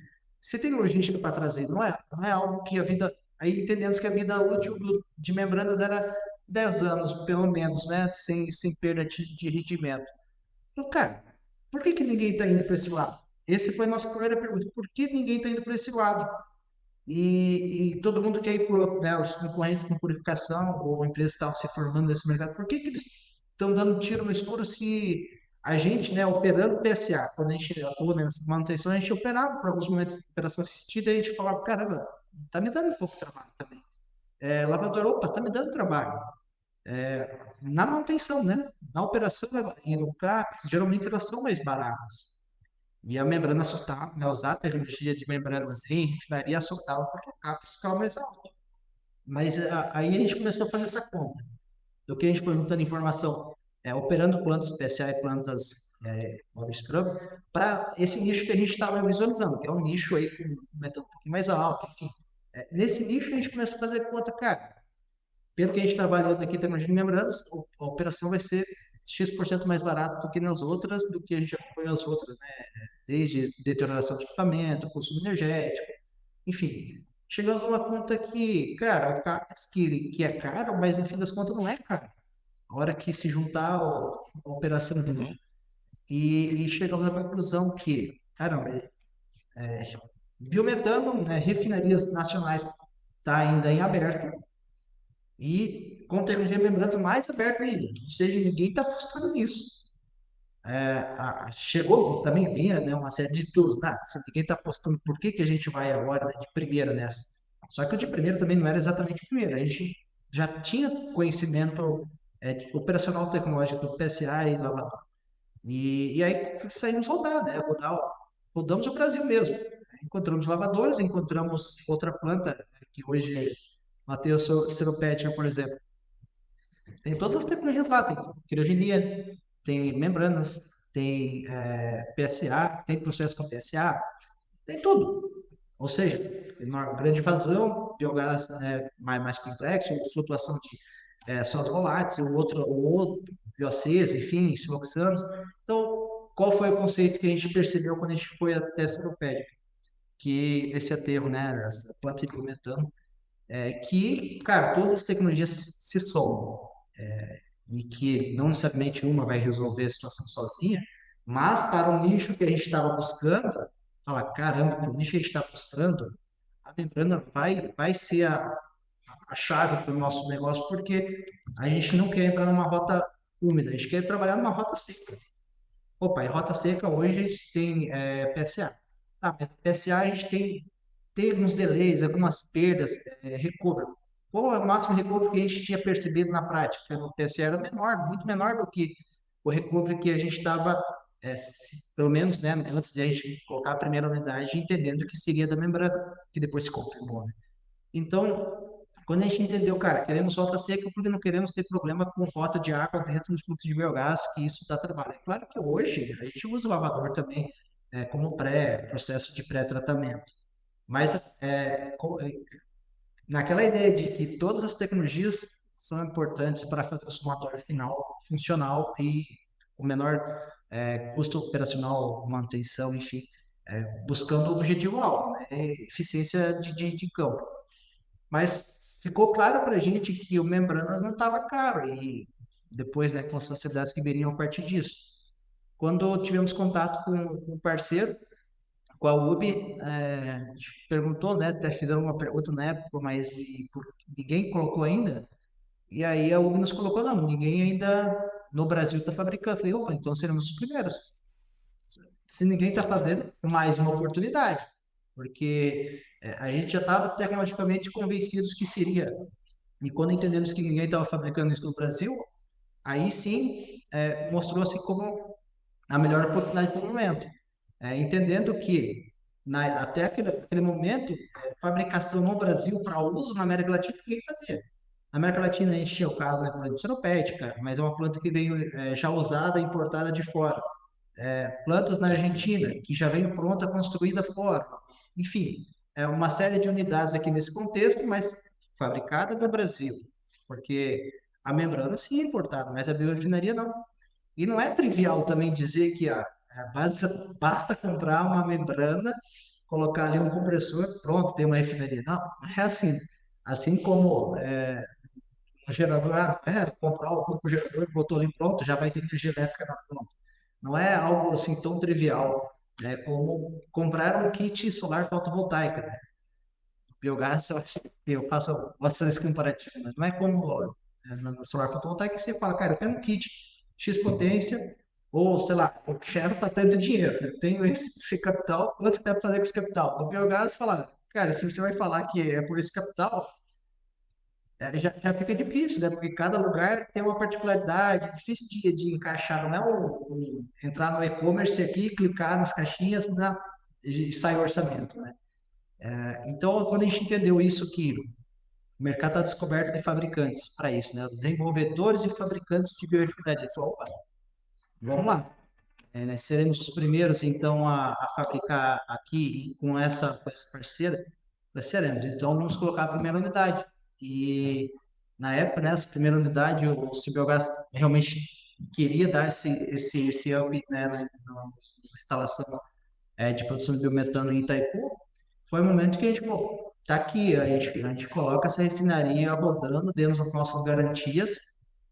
tem logística para trazer. Não é algo que a vida. Aí entendemos que a vida útil de membranas era 10 anos, pelo menos, né? Sem perda de rendimento. Falei, cara, por que ninguém está indo para esse lado? Essa foi a nossa primeira pergunta. Por que ninguém está indo para esse lado? E todo mundo quer ir por outro, né? Os concorrentes com purificação ou empresas que estavam se formando nesse mercado, por que eles estão dando tiro no escuro se A gente, né, operando PSA, quando a gente atua nessa manutenção, a gente operava por alguns momentos de operação assistida e a gente falava, caramba, tá me dando um pouco de trabalho também. Lavador, opa, tá me dando trabalho. Na manutenção, né? Na operação e no CAPEX, geralmente elas são mais baratas. E a membrana assustava, né? Usar a tecnologia de membranas em refinaria assustava porque o CAPEX ficava mais alto. Mas aí a gente começou a fazer essa conta. Do que a gente foi juntando informação, operando plantas especiais, plantas Mob Scrub, para esse nicho que a gente estava visualizando, que é um nicho aí com um método um pouquinho mais alto, enfim. Nesse nicho a gente começou a fazer conta, cara. Pelo que a gente trabalhou aqui em termos de membranas, a operação vai ser X% mais barato do que nas outras, do que a gente acompanhou as outras, né? Desde deterioração de equipamento, consumo energético, enfim. Chegamos a uma conta que, cara, o CAPEX que é caro, mas no fim das contas não é caro. A hora que se juntar a operação junto. Uhum. E chegamos à conclusão que, caramba, biometano, né, refinarias nacionais está ainda em aberto e com tecnologia de membranas mais aberto ainda. Ou seja, ninguém está apostando nisso. Chegou, também vinha, né, uma série de tools. Se ninguém está apostando, por que, que a gente vai agora, né, de primeira nessa? Só que o de primeiro também não era exatamente o primeiro. A gente já tinha conhecimento operacional tecnológico do PSA e lavador. E aí saímos rodar, né? Rodamos o Brasil mesmo. Encontramos lavadores, encontramos outra planta que hoje, Matheus Seropédia, por exemplo, tem todas as tecnologias lá, tem criogenia, tem membranas, tem PSA, tem processo com PSA, tem tudo. Ou seja, uma grande vazão, biogás mais complexo, flutuação de sólidos voláteis, o outro VOCs, enfim, siloxanos. Então, qual foi o conceito que a gente percebeu quando a gente foi até a Seropédica? Que esse aterro, né, essa planta de metano, que, cara, todas as tecnologias se somam e que não necessariamente uma vai resolver a situação sozinha, mas para o nicho que a gente estava buscando, falar, caramba, para o nicho que a gente está buscando, a membrana vai ser a chave para o nosso negócio, porque a gente não quer entrar numa rota úmida, a gente quer trabalhar numa rota seca. Opa, em rota seca hoje a gente tem PSA. Mas PSA a gente tem alguns delays, algumas perdas, recovery. Qual é o máximo recovery que a gente tinha percebido na prática? No PSA era menor, muito menor do que o recovery que a gente estava, pelo menos, né, antes de a gente colocar a primeira unidade, entendendo que seria da membrana, que depois se confirmou, né? Então, quando a gente entendeu, cara, queremos rota seca porque não queremos ter problema com rota de água dentro do fluxo de biogás, que isso dá trabalho. É claro que hoje a gente usa o lavador também como processo de pré-tratamento. Mas naquela ideia de que todas as tecnologias são importantes para fazer o somatório final funcional e o menor custo operacional, manutenção, enfim, buscando o objetivo-alvo, né? Eficiência de campo. Mas ficou claro para a gente que o membranas não estava caro e depois, né, com as facilidades que viriam a partir disso. Quando tivemos contato com um parceiro, com a UB, a gente perguntou, né, até fizeram uma pergunta na época, mas ninguém colocou ainda. E aí a UB nos colocou, não, ninguém ainda no Brasil está fabricando. Eu falei, opa, então seremos os primeiros. Se ninguém está fazendo, mais uma oportunidade, porque a gente já estava tecnologicamente convencidos que seria. E quando entendemos que ninguém estava fabricando isso no Brasil, aí sim mostrou-se como a melhor oportunidade para o momento. Entendendo que até aquele momento, fabricação no Brasil para uso na América Latina ninguém fazia. Na América Latina a gente tinha o caso da planta seropédica, mas é uma planta que veio já usada, importada de fora. Plantas na Argentina, que já vem pronta, construída fora. Enfim, é uma série de unidades aqui nesse contexto, mas fabricada no Brasil. Porque a membrana sim é importada, mas a biorefinaria não. E não é trivial também dizer que basta comprar uma membrana, colocar ali um compressor, pronto, tem uma refinaria. Não, não é assim. Assim como um gerador, comprar o gerador, botou ali pronto, já vai ter energia elétrica na ponta. Não é algo assim tão trivial, né, como comprar um kit solar fotovoltaica, né? Biogás, eu acho que eu gosto desse comparativo, mas não é como na solar fotovoltaica que você fala, cara, eu quero um kit X potência, Ou, sei lá, eu quero para tanto dinheiro, eu tenho esse capital, quanto que dá para fazer com esse capital? No biogás, falar, cara, se você vai falar que é por esse capital, já fica difícil, né? Porque cada lugar tem uma particularidade, é difícil de encaixar, não é entrar no e-commerce aqui, clicar nas caixinhas e sair o orçamento, né? Então, quando a gente entendeu isso, que o mercado está descoberto de fabricantes para isso, né? Os desenvolvedores e fabricantes de bioetiquetaria. Falou, opa, vamos lá. Nós seremos os primeiros, então, a fabricar aqui e com essa parceira, nós seremos. Então, vamos colocar a primeira unidade. E, na época, nessa primeira unidade, o Cibiogás realmente queria dar esse up, né, na instalação de produção de biometano em Itaipu. Foi o momento que a gente, pô, tá aqui, a gente coloca essa refinaria rodando, demos as nossas garantias,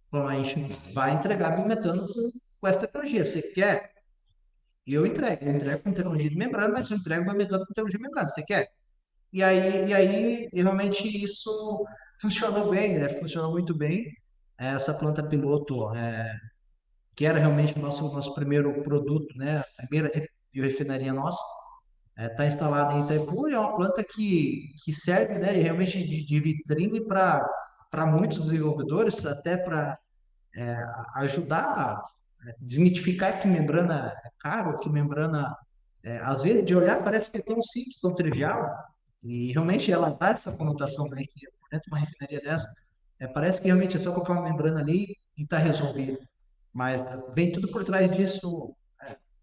falou, a gente Uhum. vai entregar biometano com essa tecnologia. Você quer? E eu entrego com tecnologia de membrana, mas eu entrego uma metode com tecnologia de membrana. Você quer? E aí, realmente isso funcionou bem, né? Funcionou muito bem. Essa planta piloto, que era realmente o nosso primeiro produto, né? A primeira biorefinaria nossa, está instalada em Itaipu e é uma planta que serve, né? Realmente de vitrine para muitos desenvolvedores, até para ajudar a desmitificar que membrana é caro, que membrana, às vezes, de olhar parece que é tão simples, tão trivial, e realmente ela dá essa conotação, né, que dentro de uma refinaria dessa, parece que realmente é só colocar uma membrana ali e está resolvido. Mas vem tudo por trás disso,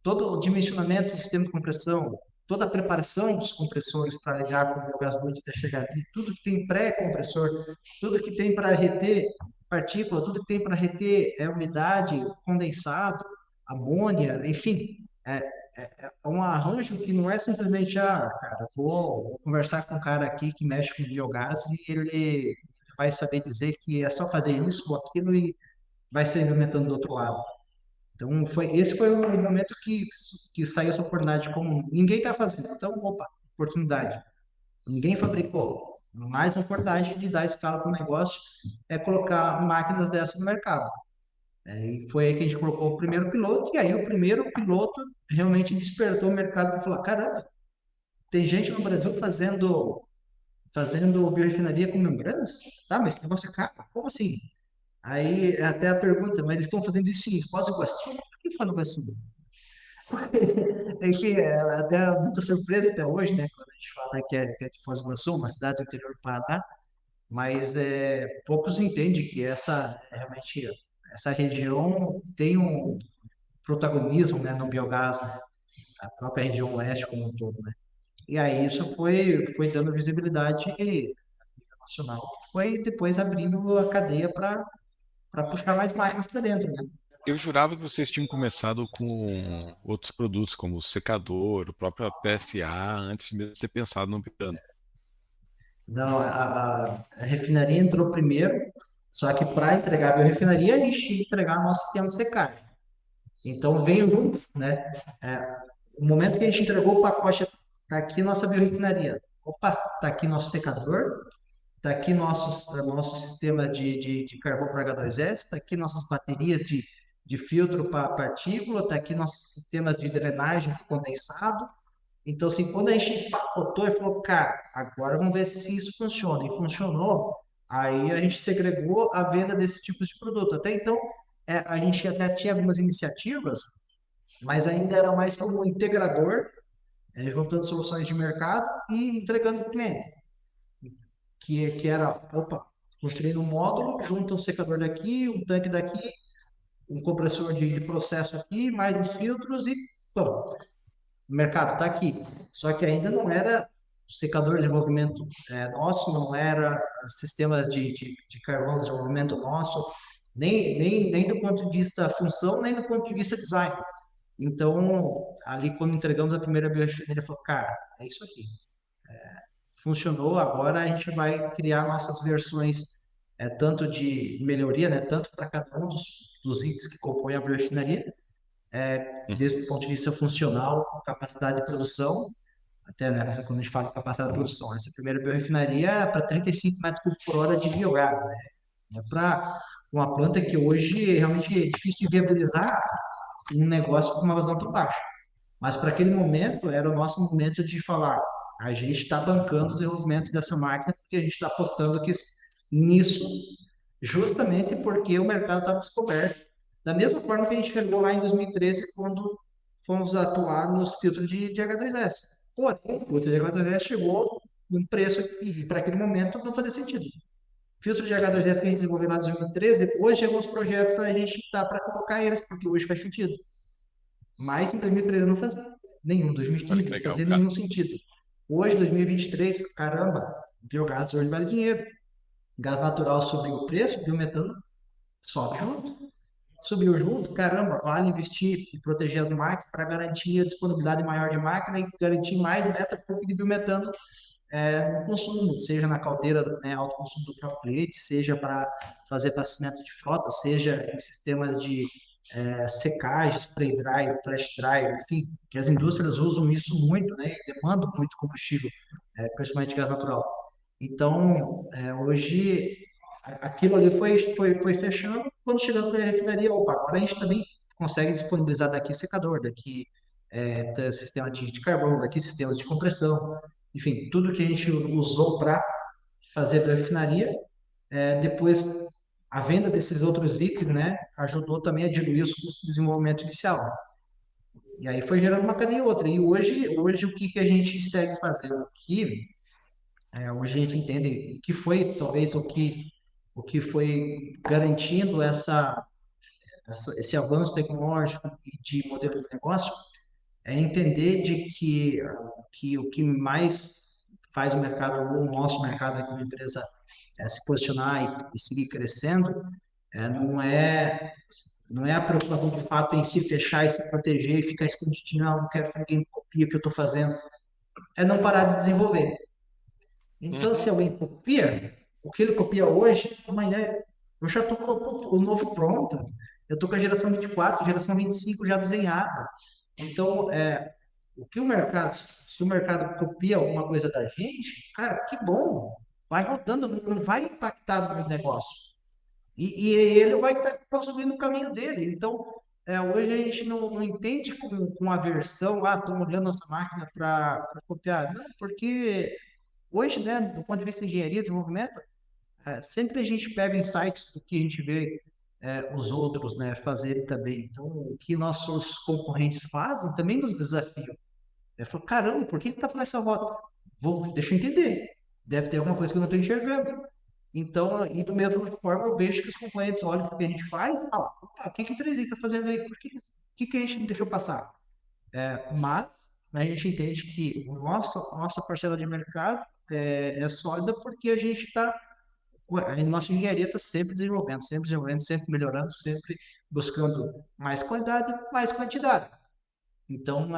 todo o dimensionamento do sistema de compressão, toda a preparação dos compressores para ligar com o gás blunt até chegar ali, tudo que tem pré-compressor, tudo que tem para reter partícula, tudo que tem para reter umidade, condensado, amônia, enfim, é um arranjo que não é simplesmente, cara, vou conversar com um cara aqui que mexe com biogás e ele vai saber dizer que é só fazer isso ou aquilo e vai ser implementando do outro lado. Então, esse foi o momento que saiu essa oportunidade como ninguém está fazendo. Então, opa, oportunidade. Ninguém fabricou. Mais uma oportunidade de dar escala para o negócio é colocar máquinas dessas no mercado. E foi aí que a gente colocou o primeiro piloto, e aí o primeiro piloto realmente despertou o mercado e falou: caramba, tem gente no Brasil fazendo biorefinaria com membranas? Tá, mas esse negócio é caro? Como assim? Aí até a pergunta, mas eles estão fazendo isso em Foz do Iguaçu? Por que Foz do Iguaçu? Enfim, até muita surpresa até hoje, né? Quando a gente fala que é de Foz do Iguaçu, uma cidade do interior do Paraná, mas poucos entendem que realmente essa região tem um protagonismo, né, no biogás, né? A própria região oeste como um todo, né? E aí isso foi dando visibilidade nacional, foi depois abrindo a cadeia para puxar mais máquinas para dentro, né? Eu jurava que vocês tinham começado com outros produtos, como o secador, o próprio PSA, antes mesmo de ter pensado no piano. Não, a refinaria entrou primeiro, só que para entregar a biorefinaria, a gente tinha que entregar nosso sistema de secagem. Então veio junto, né? É, o momento que a gente entregou o pacote, está aqui nossa biorefinaria. Opa, está aqui nosso secador, está aqui nosso sistema de carvão para H2S, está aqui nossas baterias de filtro para partícula, está aqui nossos sistemas de drenagem de condensado. Então, assim, quando a gente empacotou e falou, cara, agora vamos ver se isso funciona. E funcionou, aí a gente segregou a venda desses tipos de produto. Até então, a gente até tinha algumas iniciativas, mas ainda era mais como um integrador, juntando soluções de mercado e entregando para o cliente. Que era, opa, construindo um módulo, junta um secador daqui, um tanque daqui, um compressor de processo aqui, mais os filtros e, bom, o mercado está aqui. Só que ainda não era secador de desenvolvimento nosso, não era sistemas de carvão de desenvolvimento nosso, nem do ponto de vista função, nem do ponto de vista design. Então, ali quando entregamos a primeira biochip, ele falou, cara, é isso aqui. Funcionou, agora a gente vai criar nossas versões, tanto de melhoria, né, tanto para cada um dos itens que compõem a biorefinaria, desde o ponto de vista funcional, capacidade de produção, até né, quando a gente fala de capacidade de produção, essa primeira biorefinaria é para 35 metros cúbicos por hora de biogás, né? É para uma planta que hoje realmente é difícil de viabilizar um negócio com uma vazão para baixo. Mas para aquele momento, era o nosso momento de falar: a gente está bancando o desenvolvimento dessa máquina porque a gente está apostando nisso, justamente porque o mercado estava descoberto. Da mesma forma que a gente chegou lá em 2013, quando fomos atuar nos filtros de H2S. Porém, o filtro de H2S chegou num preço que, para aquele momento, não fazia sentido. Filtro de H2S que a gente desenvolveu lá em 2013, hoje, alguns projetos a gente está para colocar eles, porque hoje faz sentido. Mas em 2013 não fazia nenhum, Olha 2015 que não legal, fazia cara. nenhum sentido. Hoje, 2023, caramba, biogás hoje vale dinheiro. Gás natural subiu o preço, biometano sobe junto. Subiu junto, caramba, vale investir e proteger as máquinas para garantir a disponibilidade maior de máquina e garantir mais metro cúbico de biometano no consumo, seja na caldeira, né, alto consumo do próprio cliente, seja para fazer abastecimento de frota, seja em sistemas de secagem, spray dry, flash dry, enfim, que as indústrias usam isso muito, né, e demandam muito combustível, principalmente gás natural. Então, hoje, aquilo ali foi fechando. Quando chegamos na refinaria, opa, agora a gente também consegue disponibilizar daqui secador, daqui sistema de carvão, daqui sistemas de compressão, enfim, tudo que a gente usou para fazer da refinaria, depois a venda desses outros itens, né, ajudou também a diluir os custos de desenvolvimento inicial. E aí foi gerando uma cadeia e outra. E hoje o que, que a gente segue fazendo? Hoje a gente entende que foi talvez o que foi garantindo esse avanço tecnológico e de modelo de negócio é entender de que o que mais faz o mercado, o nosso mercado aqui, uma empresa, se posicionar e seguir crescendo, não é a preocupação de fato em se fechar e se proteger e ficar escondidinho, não quero que ninguém copie o que eu estou fazendo, é não parar de desenvolver. Então, se Uhum. alguém copia, o que ele copia hoje, amanhã eu já estou com o novo pronto. Eu estou com a geração 24, geração 25 já desenhada. Então, o que o mercado, se o mercado copia alguma coisa da gente, cara, que bom, vai rodando, não vai impactar no negócio. E ele vai estar consumindo o caminho dele. Então, hoje a gente não entende com aversão, estão olhando nossa máquina para copiar. Não, porque hoje, né, do ponto de vista de engenharia e desenvolvimento, sempre a gente pega insights do que a gente vê os outros, né, fazerem também. Então, o que nossos concorrentes fazem também nos desafia. Falo, caramba, por que ele está por essa rota? Deixa eu entender. Deve ter alguma coisa que eu não estou enxergando. Então, e da mesma forma, eu vejo que os concorrentes olham o que a gente faz e falam, opa, o que o 3i está fazendo aí? Por que a gente não deixou passar? Mas a gente entende que a nossa parcela de mercado é sólida porque a gente está, a nossa engenharia está sempre desenvolvendo, sempre melhorando, sempre buscando mais qualidade, mais quantidade. Então,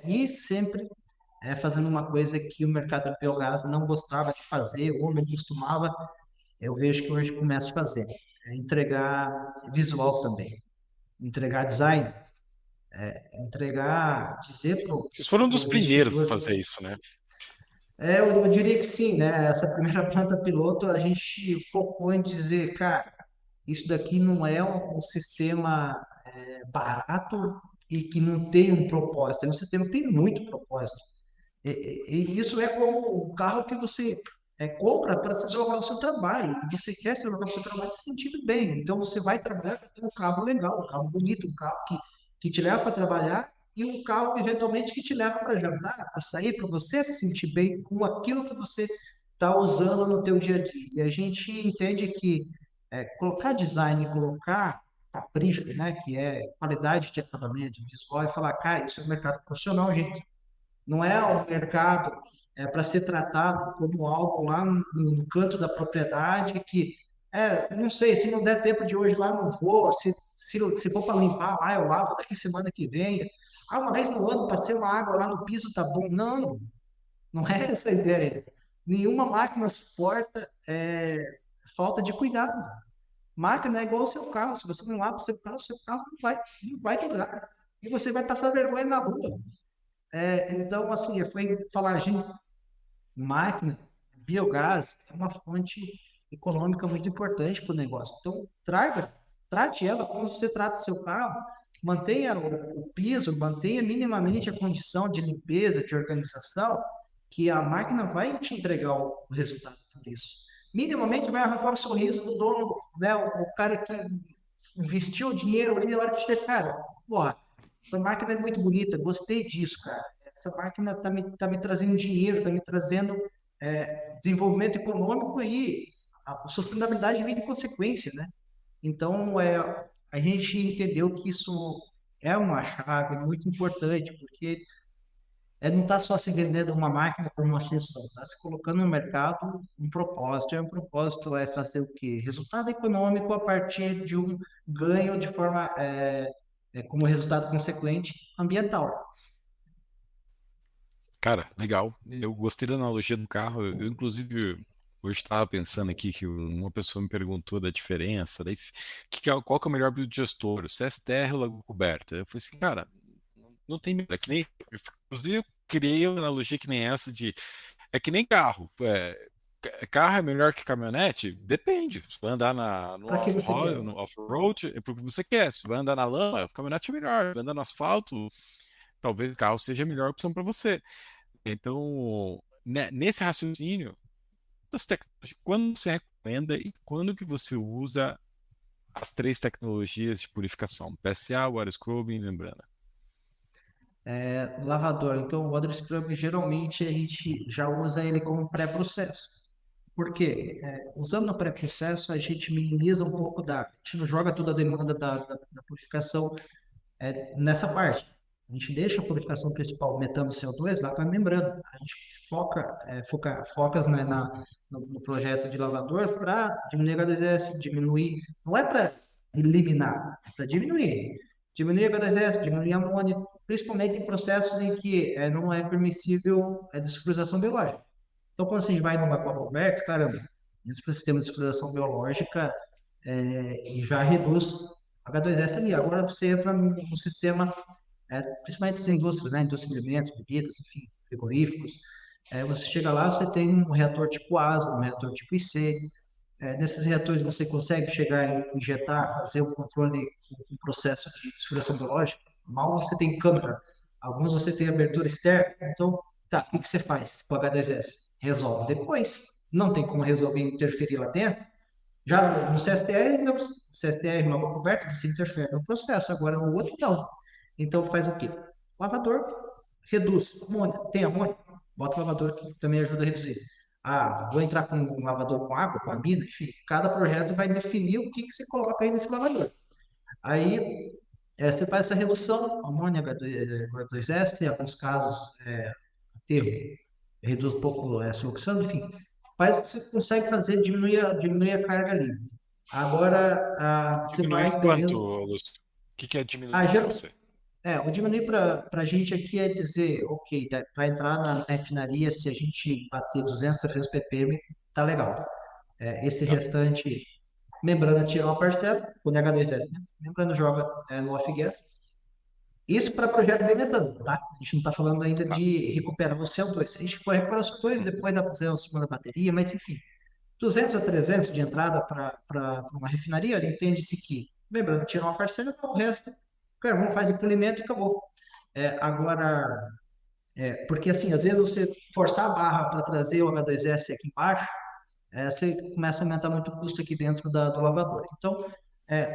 e sempre fazendo uma coisa que o mercado do biogás não gostava de fazer ou não costumava, eu vejo que hoje começa a fazer. Entregar visual também, entregar design, dizer para Vocês foram um dos o primeiros a investidor. fazer isso, né? Eu diria que sim, né? Essa primeira planta piloto a gente focou em dizer, cara, isso daqui não é um sistema barato e que não tem um propósito, é um sistema que tem muito propósito. E isso é como o carro que você compra para se jogar o seu trabalho. Você quer se jogar o seu trabalho se sentindo bem. Então você vai trabalhar com um carro legal, um carro bonito, um carro que te leva para trabalhar e um carro, eventualmente, que te leva para jantar, para sair, para você se sentir bem com aquilo que você está usando no teu dia a dia. E a gente entende que colocar design, colocar capricho, né, que é qualidade de acabamento visual, e falar, cara, isso é um mercado profissional, gente. Não é um mercado para ser tratado como algo lá no canto da propriedade que, não sei, se não der tempo de hoje lá, não vou. Se for para limpar lá, eu lavo daqui semana que vem. Uma vez no ano, passei uma água lá no piso, tá bom. Não, não é essa a ideia. Nenhuma máquina suporta falta de cuidado. Máquina é igual ao seu carro. Se você não lava o seu carro não vai quebrar. E você vai passar vergonha na rua. Então, assim, foi falar, gente, máquina, biogás é uma fonte econômica muito importante para o negócio. Então, trate ela como você trata o seu carro. mantenha o piso, mantenha minimamente a condição de limpeza, de organização, que a máquina vai te entregar o resultado por isso. Minimamente vai arrancar o sorriso do dono, né? O cara que investiu o dinheiro ali, na hora que chega, cara, porra, essa máquina é muito bonita, gostei disso, cara. Essa máquina tá me trazendo dinheiro, está me trazendo desenvolvimento econômico e a sustentabilidade vem de consequência, né? Então, a gente entendeu que isso é uma chave muito importante, porque não está só se vendendo uma máquina como uma solução, está se colocando no mercado um propósito. E um propósito é fazer o quê? Resultado econômico a partir de um ganho de forma, como resultado consequente, ambiental. Cara, legal. Eu gostei da analogia do carro. Eu, inclusive, hoje estava pensando aqui que uma pessoa me perguntou da diferença, daí, qual que é o melhor biodigestor, o CSTR ou Lagoa Coberta? Eu falei assim, cara, não tem melhor. É que nem, inclusive, eu criei uma analogia que nem essa de. É que nem carro. Carro é melhor que caminhonete? Depende. Se vai andar no Para que você off-road, quer? no off-road, é porque você quer. Se vai andar na lama, caminhonete é melhor. Se vai andar no asfalto, talvez o carro seja a melhor opção para você. Então, nesse raciocínio, quando você recomenda e quando que você usa as três tecnologias de purificação? PSA, water scrubbing e membrana. Lavador. Então, o water scrub, geralmente, a gente já usa ele como pré-processo. Por quê? Usando no pré-processo, a gente minimiza um pouco a gente não joga toda a demanda da purificação nessa parte. A gente deixa a purificação principal metano CO2 lá para a membrana. A gente focas, né, no projeto de lavador para diminuir H2S, diminuir, não é para eliminar, é para diminuir. Diminuir H2S, diminuir amônia, principalmente em processos em que não é permissível a desflorização biológica. Então, quando a gente vai numa copa aberta, caramba, entra para o sistema de desflorização biológica e já reduz H2S ali. Agora você entra no sistema, principalmente as indústrias, né? Indústria de alimentos, bebidas, enfim, frigoríficos. Você chega lá, você tem um reator tipo ASMA, um reator tipo IC. Nesses reatores você consegue chegar e injetar, fazer o controle, um processo de desflorização biológica. Mal você tem câmera, alguns você tem abertura externa. Então, tá, o que você faz com o H2S? Resolve depois. Não tem como resolver interferir lá dentro. Já no CSTR, não, CSTR, uma coberta, você interfere no processo, agora no outro não. Então faz o quê? Lavador, reduz. Amônia, tem amônia? Bota lavador que também ajuda a reduzir. Ah, vou entrar com um lavador com água, com amina, enfim, cada projeto vai definir o que você coloca aí nesse lavador. Aí você faz essa redução, amônia, H2S, em alguns casos, aterro, reduz um pouco essa oxidão, enfim, você consegue fazer diminuir a carga ali. Agora, você Diminuir vai quanto, talvez. Augusto? O que é Ah, diminuir para já, você? o diminuir para a gente aqui é dizer, ok, para entrar na refinaria, se a gente bater 200, 300 ppm, tá legal. Esse Tá, restante, membrana tira uma parcela, o NH2S, né? Membrana joga no off-gas. Isso para projeto bem metano, tá? A gente não está falando ainda tá. de recuperar o CO2. A gente pode recuperar o CO2, Uhum. depois dá para fazer uma segunda bateria, mas enfim, 200 a 300 de entrada para uma refinaria, entende-se que, lembrando, tira uma parcela, o resto, o carvão faz o polimento e acabou. Agora, porque assim, às vezes você forçar a barra para trazer o H2S aqui embaixo, você começa a aumentar muito o custo aqui dentro do lavador. Então,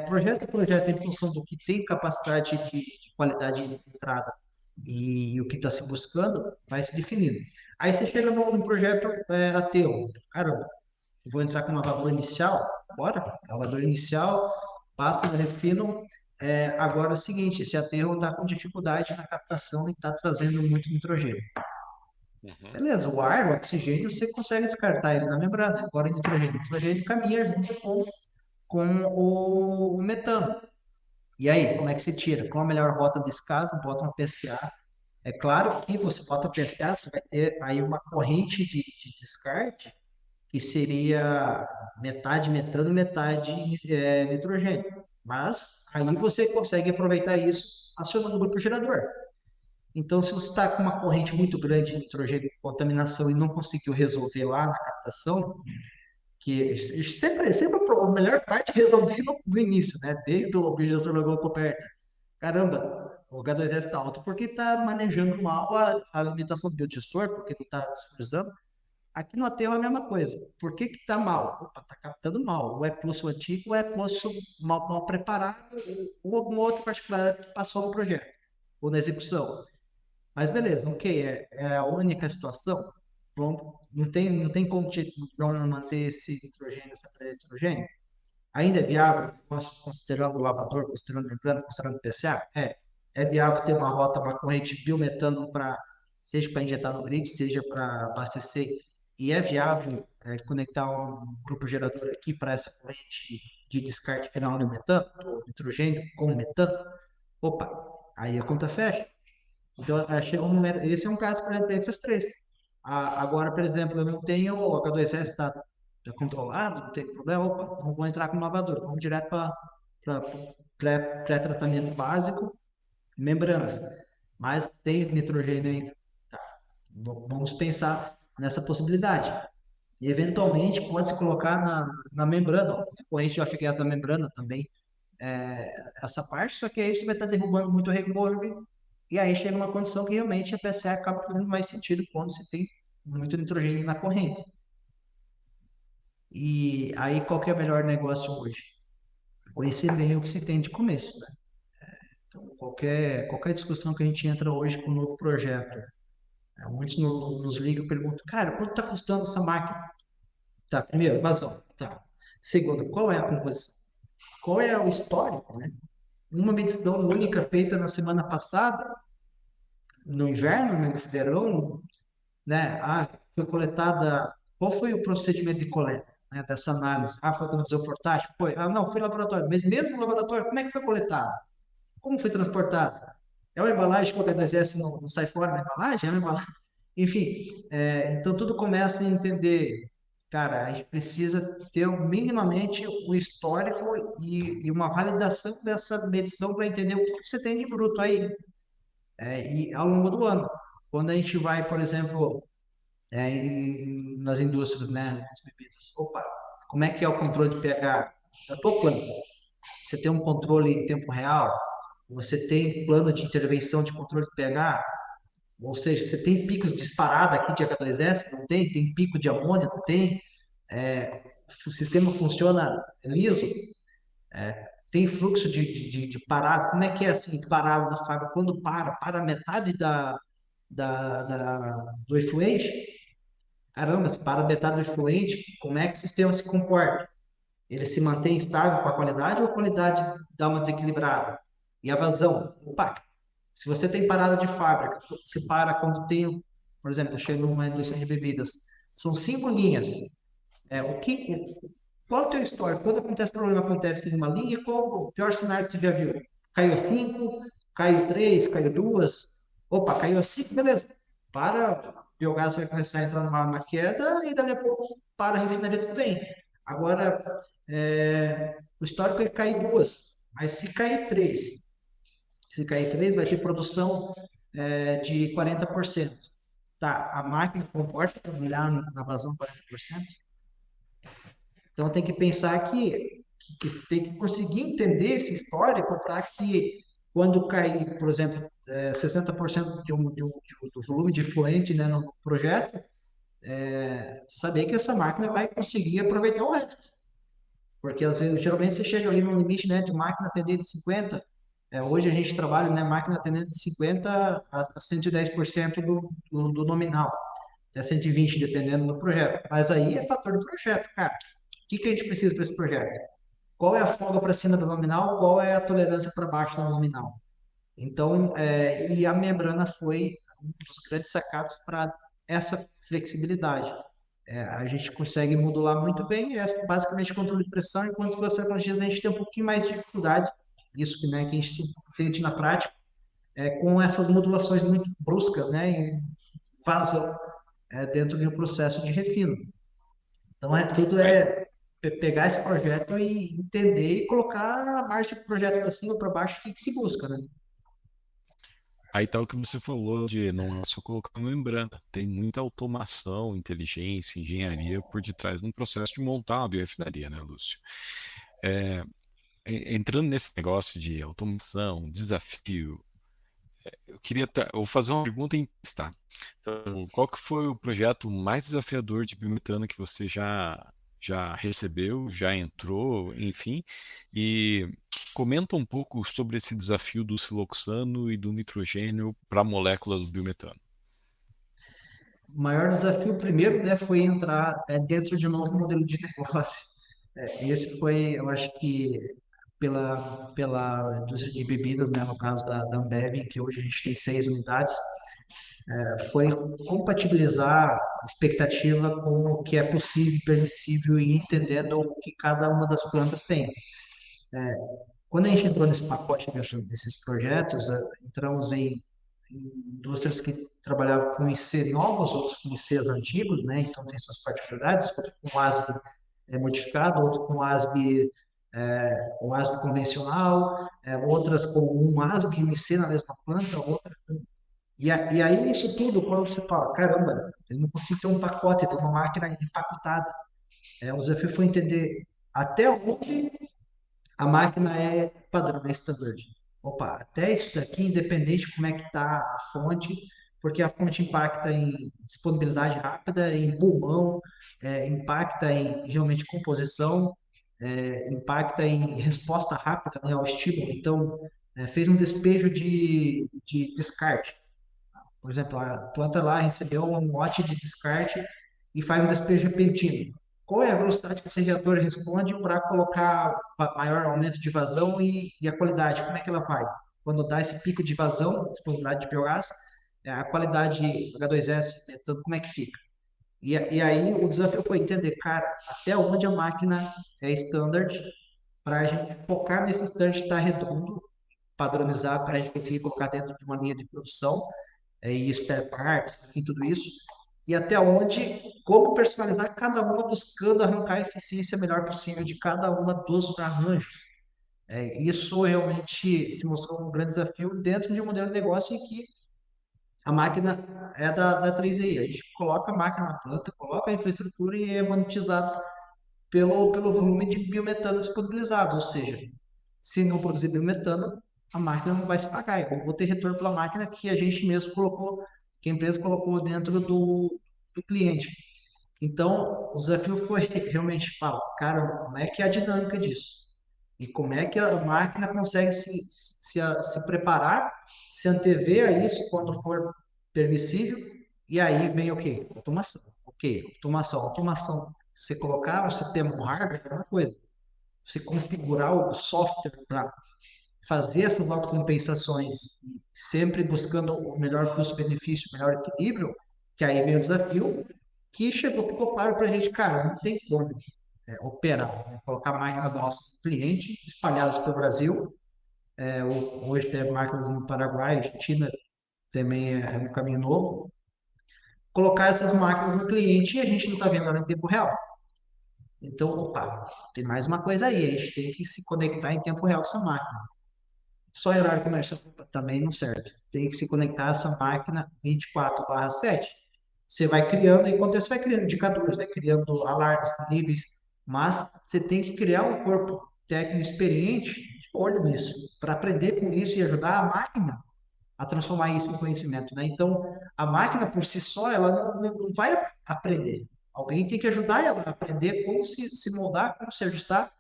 projeto a projeto, em função do que tem capacidade de qualidade de entrada e o que está se buscando, vai se definindo. Aí você chega no projeto ateu. Caramba, vou entrar com uma lavadora inicial? Bora, lavadora inicial, passa no refino. Agora é o seguinte, esse aterro está com dificuldade na captação e está trazendo muito nitrogênio. Uhum. Beleza, o ar, o oxigênio, você consegue descartar ele na membrana. Agora o nitrogênio caminha junto com o metano. E aí, como é que você tira? Qual a melhor rota desse caso? Bota uma PSA. É claro que você bota PSA, você vai ter aí uma corrente de descarte que seria metade metano, metade nitrogênio. Mas aí você consegue aproveitar isso acionando o grupo gerador. Então, se você está com uma corrente muito grande de nitrogênio de contaminação e não conseguiu resolver lá na captação, que sempre a melhor parte é resolver no início, né? Desde o objetor lagoa coberta. caramba, o H2S está alto porque está manejando mal a alimentação do biodigestor, porque não está desfrizando. Aqui no aterro é a mesma coisa. Por que que está mal? Opa, está captando mal. Ou é poço antigo, ou é poço mal preparado, ou alguma outra particularidade que passou no projeto, ou na execução. Mas beleza, ok, é a única situação. Não tem como não manter esse nitrogênio, essa presença de nitrogênio. Ainda é viável, posso considerando o lavador, considerando membrana, considerando PCA? É viável ter uma rota, uma corrente biometano para, seja para injetar no grid, seja para abastecer, e é viável conectar um grupo gerador aqui para essa corrente de descarte final do metano, do nitrogênio com metano. Opa, aí a conta fecha. Então, chega um momento, esse é um caso, por exemplo, entre as três. Agora, por exemplo, eu não tenho, o H2S está controlado, não tem problema, opa, não vou entrar com lavador, vamos direto para pré-tratamento básico, membranas. Mas tem nitrogênio ainda. Tá. Vamos pensar nessa possibilidade. E, eventualmente, pode se colocar na membrana, corrente de off-gas da membrana também, essa parte, só que aí você vai estar derrubando muito rego, e aí chega uma condição que realmente a PCA acaba fazendo mais sentido quando se tem muito nitrogênio na corrente. E aí qual que é o melhor negócio hoje? Conhecer bem o que se tem de começo, né? Então, qualquer discussão que a gente entra hoje com um novo projeto, muitos nos ligam e perguntam, cara, quanto está custando essa máquina? Tá, primeiro, vazão. Tá. Segundo, qual é a composição? Qual é o histórico, né? Uma medição única feita na semana passada, no inverno, no verão, né? Foi coletada. Qual foi o procedimento de coleta, né, dessa análise? Foi quando o potássio? Foi. Não, foi laboratório. Mas mesmo no laboratório, como é que foi coletado? Como foi transportado? É uma embalagem que o H2S não sai fora da embalagem? É uma embalagem. Enfim, então tudo começa a entender. Cara, a gente precisa ter minimamente o histórico e uma validação dessa medição para entender o que você tem de bruto aí, e ao longo do ano. Quando a gente vai, por exemplo, nas indústrias, né, nas bebidas, opa, como é que é o controle de pH da tua planta? Você tem um controle em tempo real? Você tem plano de intervenção de controle de pH? Ou seja, você tem picos disparados aqui de H2S? Não tem? Tem pico de amônia? Não tem? O sistema funciona liso? Tem fluxo de parada? Como é que é assim, parada da fábrica? Quando para metade do efluente? Caramba, se para metade do efluente, como é que o sistema se comporta? Ele se mantém estável com a qualidade ou a qualidade dá uma desequilibrada? E a vazão? Opa, se você tem parada de fábrica, se para quando tem, por exemplo, eu chego numa indústria de bebidas, são 5 linhas. Qual é o teu histórico? Quando acontece problema, acontece em uma linha, qual o pior cenário que você já viu? Caiu 5, caiu 3, caiu 2, opa, caiu 5, beleza. Para, o biogás vai começar a entrar numa queda e dali a pouco para a refinaria tudo bem. Agora, o histórico é cair 2, mas se cair três, vai ter produção de 40%. Tá, a máquina comporta trabalhar na vazão 40%? Então tem que pensar que você tem que conseguir entender esse histórico para que quando cair, por exemplo, 60% do volume de fluente, né, no projeto, saber que essa máquina vai conseguir aproveitar o resto. Porque assim, geralmente você chega ali no limite, né, de máquina atender de 50. Hoje a gente trabalha, né, máquina atendendo de 50 a 110% do nominal, até 120, dependendo do projeto. Mas aí é fator do projeto, cara. O que a gente precisa para esse projeto? Qual é a folga para cima do nominal? Qual é a tolerância para baixo do nominal? Então, e a membrana foi um dos grandes sacados para essa flexibilidade. A gente consegue modular muito bem, basicamente controle de pressão, enquanto que as tecnologias a gente tem um pouquinho mais de dificuldade, isso que, né, que a gente sente na prática, com essas modulações muito bruscas, né, e vazam dentro de um processo de refino. Então, tudo Aí, pegar esse projeto e entender e colocar a margem do projeto para cima, para baixo, o que se busca, né? aí tá o que você falou de não é só colocar membrana. Tem muita automação, inteligência, engenharia por detrás de um processo de montar uma biorefinaria, né, Lúcio? entrando nesse negócio de automação, desafio, eu vou fazer uma pergunta em tá? Então, qual que foi o projeto mais desafiador de biometano que você já recebeu, já entrou, enfim, e comenta um pouco sobre esse desafio do siloxano e do nitrogênio para a molécula do biometano. O maior desafio, primeiro, né, foi entrar dentro de um novo modelo de negócio. Esse foi, eu acho que, pela indústria de bebidas, né, no caso da Ambev, que hoje a gente tem 6 unidades, foi compatibilizar a expectativa com o que é possível, permissível e entendendo o que cada uma das plantas tem. Quando a gente entrou nesse pacote desses projetos, entramos em indústrias que trabalhavam com IC novos, outros com ICs antigos, né? Então tem suas particularidades, outro com ASB modificado, outro com ASB, o ASB convencional, outras com um ASB e um IC na mesma planta, outra e aí isso tudo, quando você fala, caramba, eu não consigo ter um pacote, ter uma máquina empacotada. O desafio foi entender até onde a máquina é padrão, é standard. Opa, até isso daqui, independente de como é que está a fonte, porque a fonte impacta em disponibilidade rápida, em pulmão, impacta em realmente composição, impacta em resposta rápida, né, ao estímulo. Então, fez um despejo de descarte. Por exemplo, a planta lá recebeu um lote de descarte e faz um despejo repentino. Qual é a velocidade que esse reator responde para colocar maior aumento de vazão e a qualidade? Como é que ela vai? Quando dá esse pico de vazão, disponibilidade de biogás, a qualidade H2S, metano, como é que fica? E aí o desafio foi entender, cara, até onde a máquina é standard para a gente focar nesse standard estar redondo, padronizar para a gente colocar dentro de uma linha de produção e spare parts, enfim, tudo isso, e até onde, como personalizar cada uma buscando arrancar a eficiência melhor possível de cada uma dos arranjos. Isso realmente se mostrou um grande desafio dentro de um modelo de negócio em que a máquina é da 3i. A gente coloca a máquina na planta, coloca a infraestrutura e é monetizado pelo volume de biometano disponibilizado, ou seja, se não produzir biometano, a máquina não vai se pagar. Eu vou ter retorno pela máquina que a gente mesmo colocou, que a empresa colocou dentro do cliente. Então, o desafio foi realmente falar, cara, como é que é a dinâmica disso? E como é que a máquina consegue se preparar, se antever a isso quando for permissível? E aí vem o quê? Automação. Ok, automação. Você colocar o sistema no hardware é uma coisa. Você configurar o software para fazer essas autocompensações, sempre buscando o melhor custo-benefício, o melhor equilíbrio, que aí vem o desafio, que ficou claro para a gente, cara, não tem como operar, né? Colocar máquinas do nosso cliente espalhadas pelo Brasil. Hoje tem máquinas no Paraguai, Argentina, também é um caminho novo. Colocar essas máquinas no cliente e a gente não está vendo ela em tempo real. Então, opa, tem mais uma coisa aí, a gente tem que se conectar em tempo real com essa máquina. Só em horário comercial também não serve. Tem que se conectar a essa máquina 24/7. Você vai criando, enquanto você vai criando indicadores, vai criando alarmes, níveis, mas você tem que criar um corpo técnico experiente de olho nisso, para aprender com isso e ajudar a máquina a transformar isso em conhecimento, né? Então, a máquina por si só, ela não vai aprender. Alguém tem que ajudar ela a aprender como se moldar, como se ajustar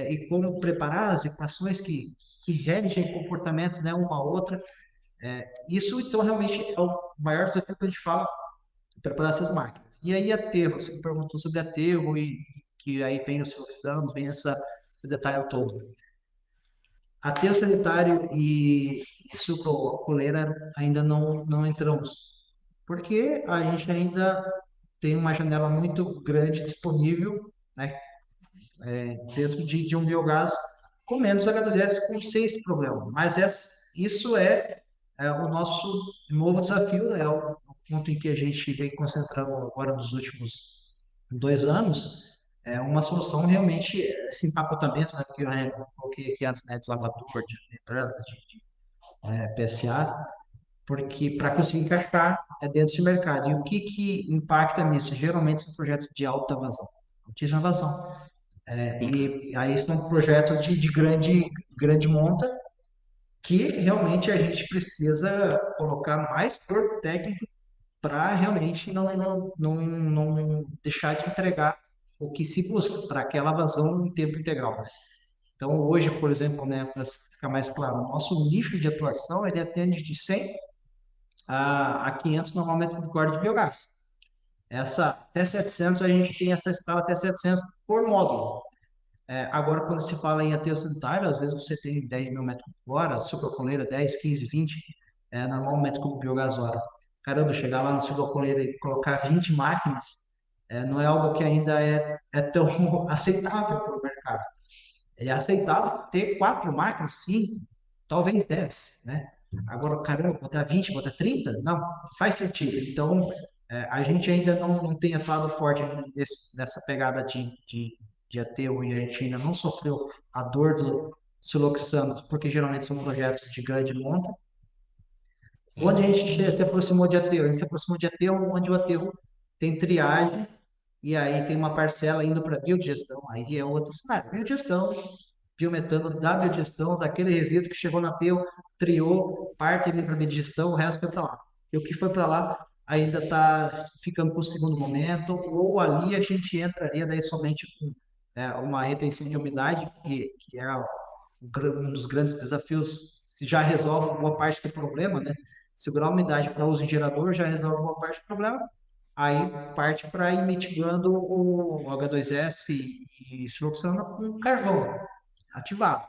e como preparar as equações que regem o comportamento, né, uma a outra. Isso, então, realmente é o maior desafio que a gente fala, preparar essas máquinas. E aí, aterro, você me perguntou sobre aterro e que aí vem os seus anos, vem esse detalhe todo. Aterro sanitário e sucrocoleira ainda não entramos, porque a gente ainda tem uma janela muito grande disponível, né, dentro de um biogás com menos H2S, com sem esse problema. Mas isso é o nosso novo desafio, né? É o ponto em que a gente vem concentrando agora nos últimos 2 anos, é uma solução realmente, esse empacotamento, né, que eu coloquei aqui antes, né, de lavator, de PSA, porque para conseguir encaixar dentro desse mercado. E o que impacta nisso? Geralmente são projetos de alta vazão, altíssima vazão. Uhum. E aí são projetos de grande monta que realmente a gente precisa colocar mais corpo técnico para realmente não deixar de entregar o que se busca para aquela vazão em tempo integral. Então, hoje, por exemplo, né, para ficar mais claro, o nosso nicho de atuação ele atende de 100 a 500 normalmente por corda de biogás. Até 700, a gente tem essa escala até 700 por módulo. Agora, quando se fala em aterro sanitário, às vezes você tem 10 mil metros por hora, sucrocoleira 10, 15, 20, normal um metro cúbico de biogás hora. Caramba, chegar lá no sucrocoleira e colocar 20 máquinas, não é algo que ainda é tão aceitável para o mercado. É aceitável ter 4 máquinas, sim, talvez 10, né? Agora, caramba, botar 20, botar 30? Não, faz sentido. Então, a gente ainda não tem atuado forte nessa pegada de aterro e a gente ainda não sofreu a dor do siloxano, porque geralmente são projetos de grande monta. Onde a Uhum. gente se aproximou de aterro? A gente se aproximou de aterro onde o aterro tem triagem e aí tem uma parcela indo para biodigestão. Aí é outro cenário. Biodigestão, biometano da biodigestão, daquele resíduo que chegou no aterro, triou, parte ele para biodigestão, o resto foi para lá. E o que foi para lá ainda está ficando para o segundo momento, ou ali a gente entraria daí somente com uma retenção de umidade, que é um dos grandes desafios, se já resolve boa parte do problema, né? Segurar a umidade para uso em gerador já resolve boa parte do problema. Aí parte para ir mitigando o H2S e fluoxano com carvão ativado.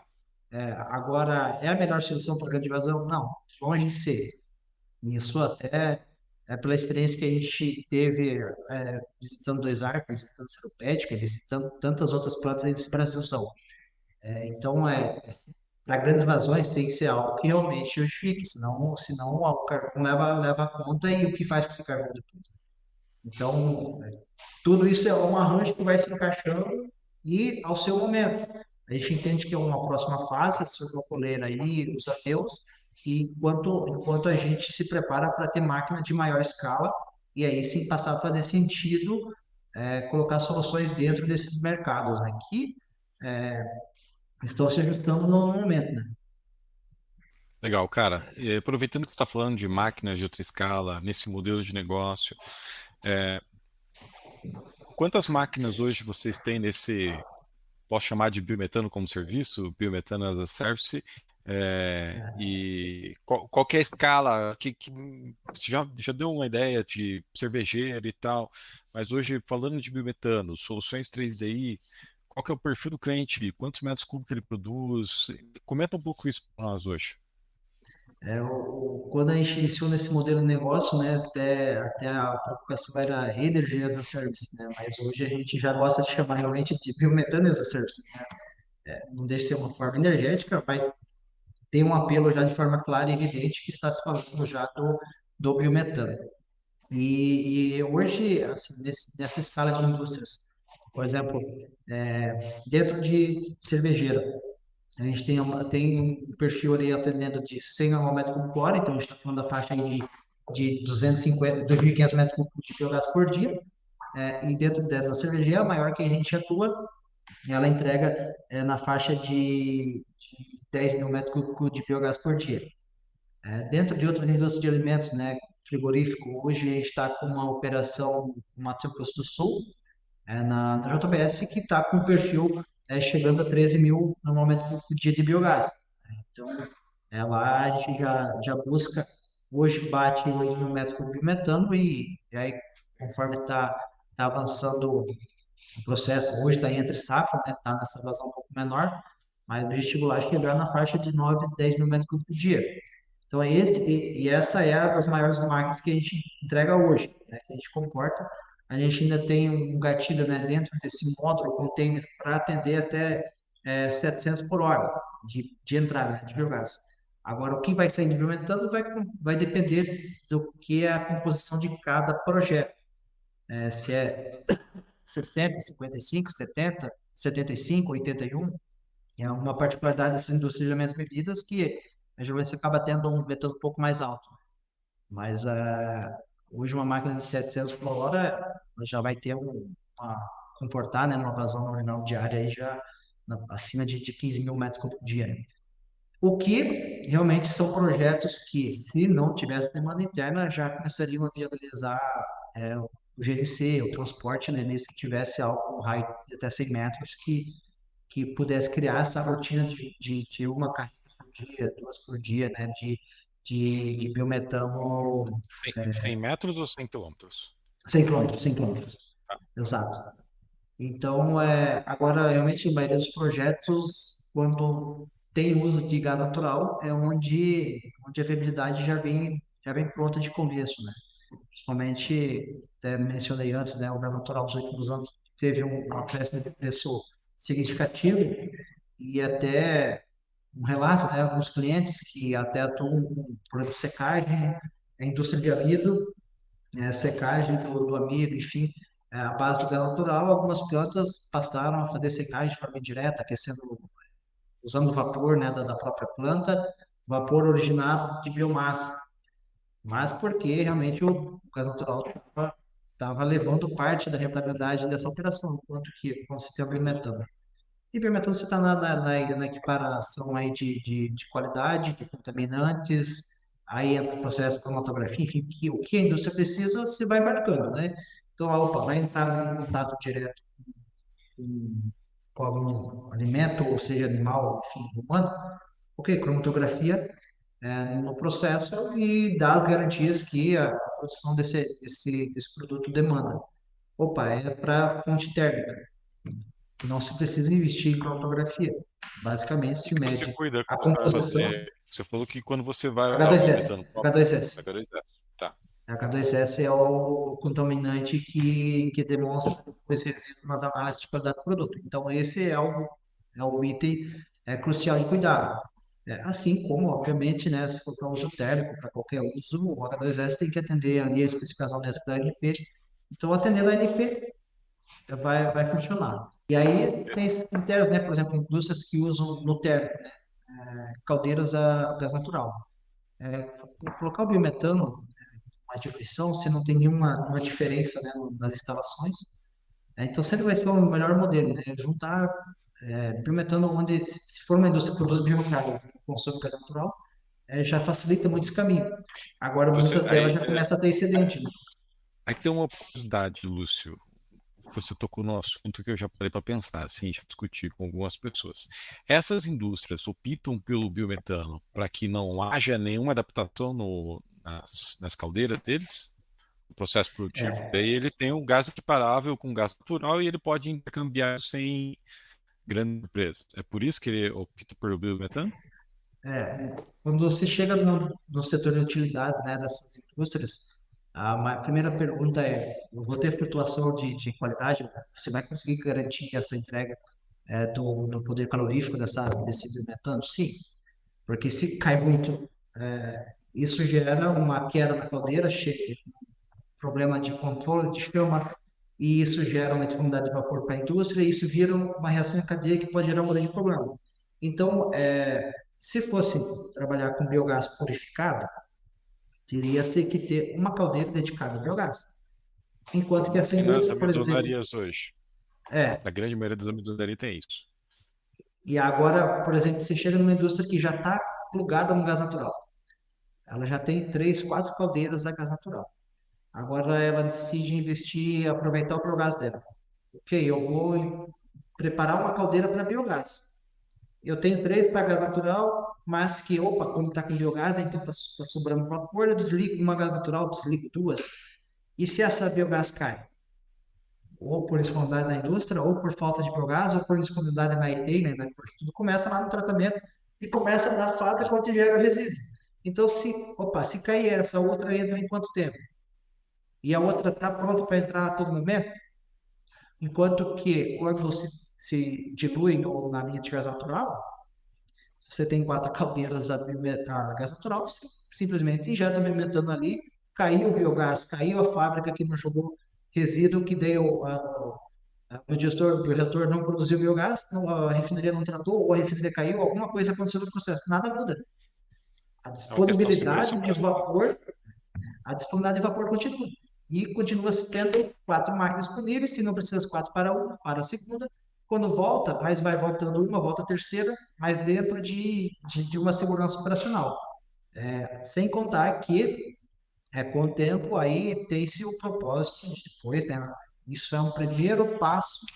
Agora, é a melhor solução para grande vazão? Não, longe de ser. Isso até pela experiência que a gente teve visitando dois arcos, visitando Seropédica, visitando tantas outras plantas aí desse Brasil são. Então, para grandes vazões tem que ser algo que realmente justifique, senão o carvão leva a conta e o que faz com esse carvão depois. Então, tudo isso é um arranjo que vai se encaixando e ao seu momento. A gente entende que é uma próxima fase, sobre a coleira aí, os ateus, e enquanto a gente se prepara para ter máquina de maior escala, e aí sim passar a fazer sentido colocar soluções dentro desses mercados, né, que estão se ajustando no momento, né? Legal, cara. E aproveitando que você está falando de máquinas de outra escala, nesse modelo de negócio, é, quantas máquinas hoje vocês têm nesse, posso chamar de biometano como serviço, biometano as a service, e qual que é a escala, você já deu uma ideia de cervejeiro e tal, mas hoje falando de biometano, soluções 3DI, qual que é o perfil do cliente, quantos metros cúbicos ele produz? Comenta um pouco isso para nós hoje. Quando a gente iniciou nesse modelo de negócio, né, até a preocupação era Energy as a Service, né, mas hoje a gente já gosta de chamar realmente de Biometano as a Service, né? Não deixa de ser uma forma energética, mas tem um apelo já de forma clara e evidente que está se falando já do biometano. E hoje, assim, nessa escala de indústrias, por exemplo, dentro de cervejeira, a gente tem um perfil ali atendendo de 100 metros cúbicos por hora, então a gente está falando da faixa aí de 250, 2.500 metros cúbicos de biogás por dia. E dentro da cervejeira, a maior que a gente atua, ela entrega na faixa de 10 mil metros cúbicos de biogás por dia. Dentro de outras indústrias de alimentos, né, frigorífico, hoje a gente está com uma operação no Mato Grosso do Sul, na JBS, que está com um perfil chegando a 13 mil normalmente por dia de biogás. Então, lá a gente já busca, hoje bate no metro cúbico de metano e aí, conforme tá avançando o processo, hoje está entre safra, né, está nessa vazão um pouco menor, mas o objetivo lá é chegar na faixa de 9, 10 mil metros cúbicos por dia. Então, essa é a das maiores marcas que a gente entrega hoje, né, que a gente comporta. A gente ainda tem um gatilho, né, dentro desse módulo container para atender até 700 por hora de entrada, né, de biogás. Agora, o que vai sair implementando vai depender do que é a composição de cada projeto. Se é 60, 55, 70, 75, 81, é uma particularidade dessa indústria de alimentos e bebidas que geralmente você acaba tendo um metano um pouco mais alto. Mas hoje uma máquina de 700 por hora ela já vai ter uma comportar, né, uma vazão nominal diária aí já acima de 15 mil metros cúbicos por dia. O que realmente são projetos que, se não tivesse demanda interna, já começariam a viabilizar o GNC, o transporte, né, mesmo que tivesse algo com raio de até 100 metros que pudesse criar essa rotina de uma carreta por dia, duas por dia, né, de biometano 100 metros ou 100 quilômetros? 100 quilômetros, 100 quilômetros. Tá. Exato. Então, agora, realmente, a maioria dos projetos, quando tem uso de gás natural, é onde a viabilidade já vem pronta de começo, né? Principalmente, até mencionei antes, né, o gás natural nos últimos anos teve um acréscimo de preço significativo e até um relato, né, alguns clientes que até atuam com, por exemplo, secagem, a indústria de amido, secagem do amido, enfim, a base do gás natural, algumas plantas passaram a fazer secagem de forma indireta, aquecendo, usando o vapor, né, da própria planta, vapor originado de biomassa, mas porque realmente o gás natural estava levando parte da rentabilidade dessa operação, enquanto que quando se tem o biometano. E biometano você está na equiparação aí de qualidade, de contaminantes, aí entra o processo de cromatografia, enfim, o que a indústria precisa, você vai marcando, né? Então, opa, vai entrar em contato direto com algum alimento, ou seja, animal, enfim, humano. Ok, cromatografia no processo e dá as garantias que a produção desse produto demanda. Opa, é para fonte térmica. Não se precisa investir em cromatografia. Basicamente, O se que você mede cuida a quando você vai composição fazer? Você falou que quando você vai usar o H2S. biometano próprio, H2S. H2S. Tá. H2S é o contaminante que demonstra esse resíduo nas análises de qualidade do produto. Então, esse é o item crucial de cuidado. Assim como, obviamente, né, se for para uso térmico, para qualquer uso, o H2S tem que atender ali a especificação dentro da ANP. Então, atendendo a ANP, vai funcionar. E aí tem esses critérios, né? Por exemplo, indústrias que usam no térmico, né? Caldeiras a gás natural. Colocar o biometano, uma diluição, se não tem nenhuma uma diferença, né, nas instalações, então sempre vai ser o melhor modelo, né? Juntar biometano onde, se for uma indústria que produz biogás e consome gás natural, já facilita muito esse caminho. Agora, Você, muitas delas já começam a ter excedente, né? aí tem uma curiosidade, Lúcio. Você tocou no assunto que eu já parei para pensar, assim, já discuti com algumas pessoas. Essas indústrias optam pelo biometano para que não haja nenhuma adaptação nas caldeiras deles, no processo produtivo. Daí ele tem um gás equiparável com gás natural e ele pode intercambiar sem grande empresa. É por isso que ele opta pelo biometano? Quando se chega no setor de utilidades, né, dessas indústrias, a primeira pergunta é: eu vou ter flutuação de qualidade? Você vai conseguir garantir essa entrega do poder calorífico desse biometano? Sim, porque se cai muito, isso gera uma queda na caldeira, problema de controle de chama, e isso gera uma disponibilidade de vapor para a indústria, e isso vira uma reação em cadeia que pode gerar um grande problema. Então, se fosse trabalhar com biogás purificado, teria-se que ter uma caldeira dedicada a biogás. Enquanto que essa E nas indústria, por exemplo, amendoinarias hoje? é, A grande maioria das amendoinarias tem isso. e agora, por exemplo, você chega numa indústria que já está plugada no gás natural. Ela já tem três, quatro caldeiras a gás natural. Agora ela decide investir e aproveitar o biogás dela. Ok, eu vou preparar uma caldeira para biogás. Eu tenho três para gás natural, mas que, opa, como está com biogás, então está sobrando vapor, eu desligo uma gás natural, desligo duas. E se essa biogás cai? Ou por disponibilidade na indústria, ou por falta de biogás, ou por disponibilidade na ET, né? Porque tudo começa lá no tratamento e começa na fábrica onde gera o resíduo. Então, se cair essa, outra entra em quanto tempo? E a outra está pronta para entrar a todo momento? Enquanto que quando se dilui na linha de gás natural, se você tem quatro caldeiras a gás natural, você simplesmente injeta biometano ali, caiu o biogás, caiu a fábrica que não jogou resíduo, que deu o bioreator não produziu biogás, a refinaria não tratou, ou a refinaria caiu, alguma coisa aconteceu no processo. Nada muda. A É uma questão de segurança disponibilidade de operacional. vapor, a disponibilidade de vapor continua. e continua tendo 4 máquinas disponíveis. Se não precisa as 4 para uma, para a segunda. Quando volta, mas vai voltando uma, volta a terceira, mas dentro de uma segurança operacional. Sem contar que, com o tempo, aí tem-se o propósito de depois, né? Isso é um primeiro passo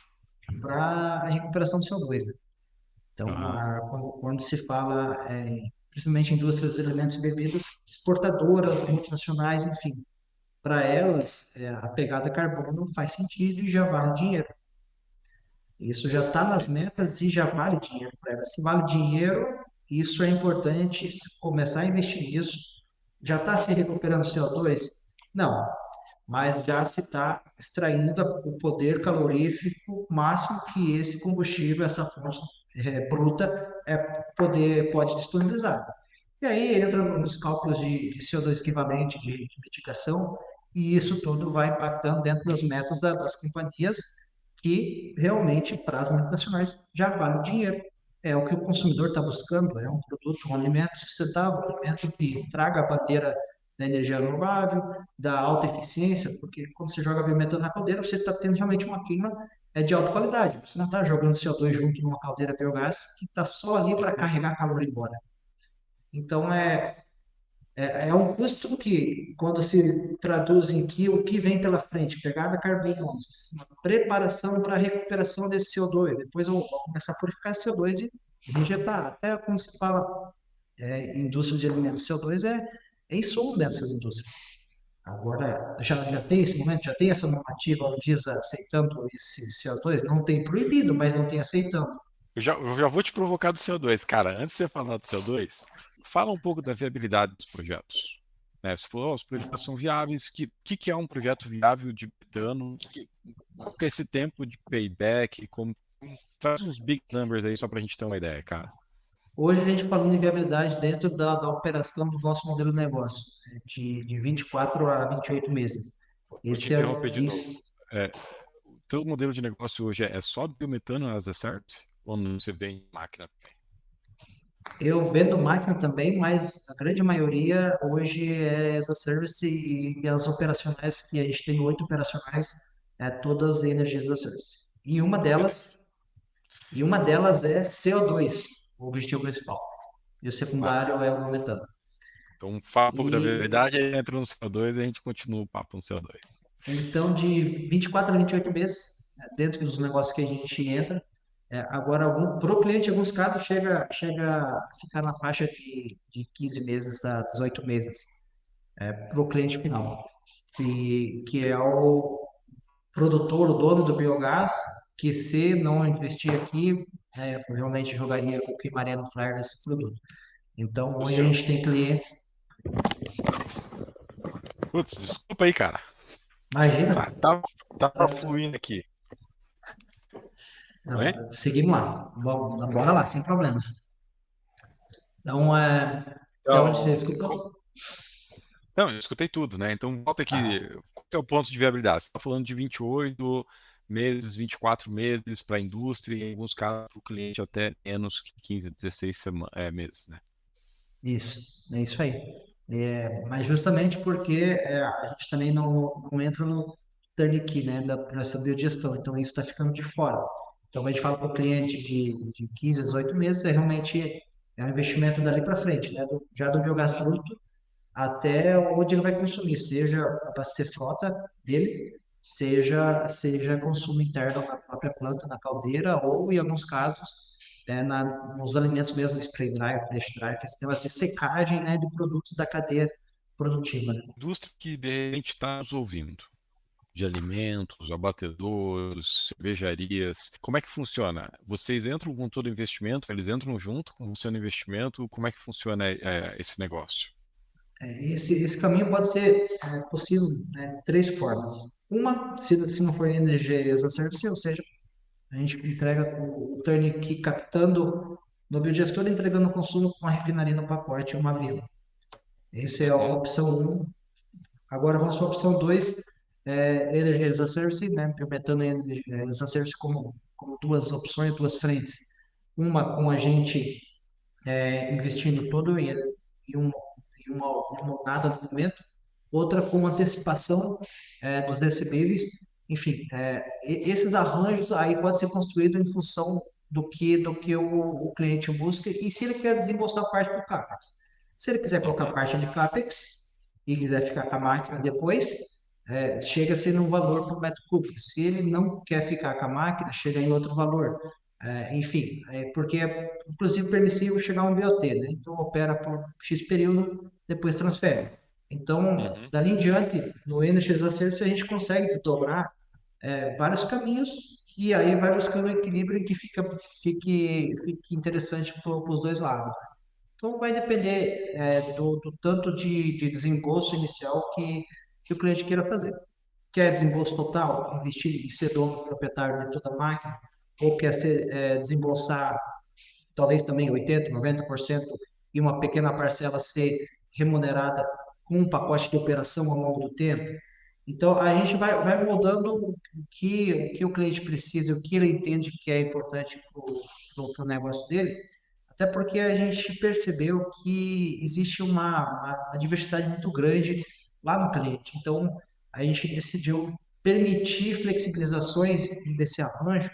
para a recuperação do CO2, né? Então, Aham. quando se fala, principalmente indústrias de alimentos e bebidas, exportadoras, multinacionais, enfim, para elas, a pegada carbono faz sentido e já vale dinheiro. Isso já está nas metas e já vale dinheiro para elas. Se vale dinheiro, isso é importante começar a investir nisso. Já está se recuperando CO2? Não, mas já se está extraindo o poder calorífico máximo que esse combustível, essa fonte bruta, pode disponibilizar. E aí entra nos cálculos de CO2 equivalente de mitigação, e isso tudo vai impactando dentro das metas das companhias, que realmente, para as multinacionais, já vale dinheiro. É o que o consumidor está buscando, é um produto, um alimento sustentável, um alimento que traga a bandeira da energia renovável, da alta eficiência, porque quando você joga biometanos na caldeira, você está tendo realmente uma queima de alta qualidade. Você não está jogando CO2 junto numa caldeira biogás que está só ali para carregar calor embora. Então, é um custo que, quando se traduz em que o que vem pela frente, pegada carbono, uma preparação para a recuperação desse CO2, depois eu vou começar a purificar esse CO2 e injetar. Até quando se fala indústria de alimentos, CO2 é insumo dessas indústrias. Agora, já tem esse momento, já tem essa normativa, a Anvisa aceitando esse CO2? Não tem proibido, mas não tem aceitando. Eu já vou te provocar do CO2, cara. Antes de você falar do CO2, fala um pouco da viabilidade dos projetos. Né? Você falou, os projetos são viáveis. Que é um projeto viável de metano? Qual que é esse tempo de payback? Traz uns big numbers aí só para a gente ter uma ideia, cara. Hoje a gente falando em viabilidade dentro da operação do nosso modelo de negócio, de 24 a 28 meses. Vou te Esse interromper é de novo. isso. É, o teu modelo de negócio hoje é só biometano as a service? Ou não você vende máquina? Eu vendo máquina também, mas a grande maioria hoje é as a service e as operacionais, que a gente tem 8 operacionais, todas energias as a service. E uma delas, Beleza. e uma delas é CO2, o objetivo principal. E o Massa. secundário é o metano. Então, fala um pouco da E verdade, aí entra no CO2 e a gente continua o papo no CO2. então, de 24 a 28 meses, dentro dos negócios que a gente entra, agora, para o cliente, em alguns casos, chega a ficar na faixa de 15 meses a 18 meses, para o cliente final, que é o produtor, o dono do biogás, que se não investir aqui, provavelmente jogaria ou queimaria no flare desse produto. Então, hoje a Lúcio, gente tem clientes, putz, desculpa aí, cara. imagina, Tá, tá fluindo aqui. Oi? não, seguimos lá, bora lá, sem problemas. Então, até onde você Então, escutou? não, eu escutei tudo, né? Então, volta aqui. Tá. Qual que é o ponto de viabilidade? Você está falando de 28 meses, 24 meses para a indústria, e em alguns casos, para o cliente, até menos que 15, 16 meses, né? Isso, é isso aí. Mas justamente porque a gente também não entra no turnkey, né, dessa biogestão, então isso está ficando de fora. Então, a gente fala para o cliente de 15 a 18 meses, realmente um investimento dali para frente, né, já do biogás bruto até onde ele vai consumir, seja para abastecer frota dele, seja consumo interno na própria planta, na caldeira, ou em alguns casos, nos alimentos mesmo, spray dryer, flash dryer, que é sistemas de secagem, né, de produtos da cadeia produtiva, né? Indústria que de repente está nos ouvindo, de alimentos, abatedores, cervejarias, como é que funciona? Vocês entram com todo o investimento, eles entram junto com você no investimento, como é que funciona esse negócio? Esse caminho pode ser possível, né, de 3 formas. Uma, se não for energia as a service, ou seja, a gente entrega o turnkey captando no biodigestor, entregando o consumo com a refinaria no pacote, uma vila. Essa é a Uhum. opção um. Agora vamos para a opção 2, energia as a service, né? Implementando energia as a service como duas opções, duas frentes. Uma com a gente investindo todo em uma nada no momento, outra com antecipação dos recebíveis, enfim, esses arranjos aí podem ser construídos em função do que o cliente busca e se ele quer desembolsar parte do CAPEX. Se ele quiser colocar parte de CAPEX e quiser ficar com a máquina depois, chega-se num valor por metro cúbico. Se ele não quer ficar com a máquina, chega em outro valor. Enfim, porque é inclusive permissível chegar a um BOT, né? Então opera por X período, depois transfere. Então, Uhum. dali em diante, no NX Acertos, a gente consegue desdobrar vários caminhos e aí vai buscando um equilíbrio que fique interessante para os dois lados. Então, vai depender do tanto de desembolso inicial que o cliente queira fazer. Quer desembolso total, investir e ser dono proprietário de toda a máquina, ou quer desembolsar talvez também 80%, 90% e uma pequena parcela ser remunerada com um pacote de operação ao longo do tempo. Então, a gente vai moldando o que o cliente precisa, o que ele entende que é importante para o negócio dele, até porque a gente percebeu que existe uma diversidade muito grande lá no cliente. Então, a gente decidiu permitir flexibilizações desse arranjo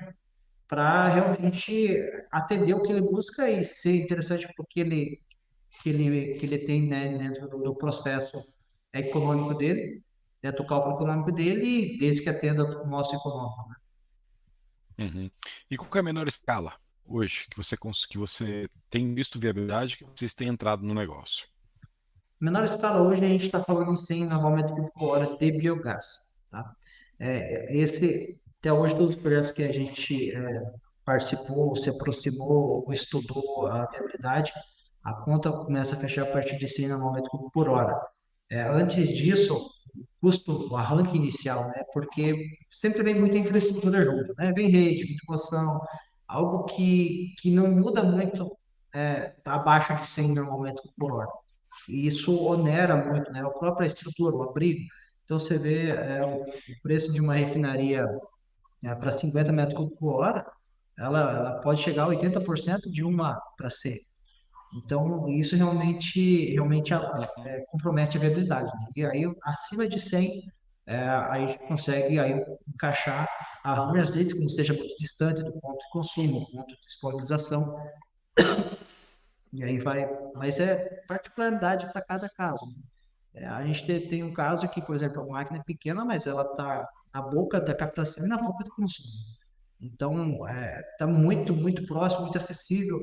para realmente atender o que ele busca e ser interessante para o que ele tem, né, dentro do processo econômico dele, dentro do cálculo econômico dele, desde que atenda o nosso econômico, né? Uhum. E qual que é a menor escala hoje que você tem visto viabilidade, que vocês têm entrado no negócio? Menor escala hoje a gente está falando em 100 normalmente por hora de biogás, tá? Até hoje todos os projetos que a gente participou, se aproximou, ou estudou a viabilidade, a conta começa a fechar a partir de 100 normalmente por hora. Antes disso, o custo, o arranque inicial, né? Porque sempre vem muita infraestrutura junto, né? Vem rede, ventilação, algo que não muda muito, tá abaixo de 100 normalmente por hora. E isso onera muito, né? A própria estrutura, o abrigo. Então, você vê o preço de uma refinaria para 50 metros cúbicos por hora, ela pode chegar a 80% de uma para C. Então, isso realmente Uhum. compromete a viabilidade, né? E aí, acima de 100, a gente consegue aí encaixar arranjos deles que não seja muito distante do ponto de consumo, ponto de disponibilização, e aí vai, mas é particularidade para cada caso, né? A gente tem um caso aqui, por exemplo, a máquina é pequena, mas ela está na boca da captação e na boca do consumo. Então, está muito, muito próximo, muito acessível.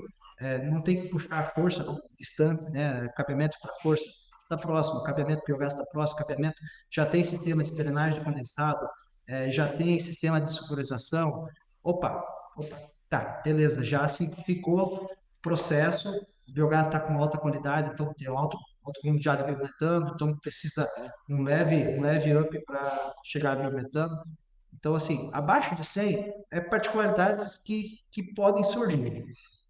Não tem que puxar a força distante, né? Cabeamento para força está próximo, cabeamento biogás está próximo, cabeamento já tem sistema de drenagem de condensado, já tem sistema de sulfurização. Opa, opa, tá, beleza, já simplificou o processo, o biogás está com alta qualidade, então tem alto volume de ar de biometano, então precisa um leve up para chegar a biometano. Então, assim, abaixo de 100 particularidades que podem surgir,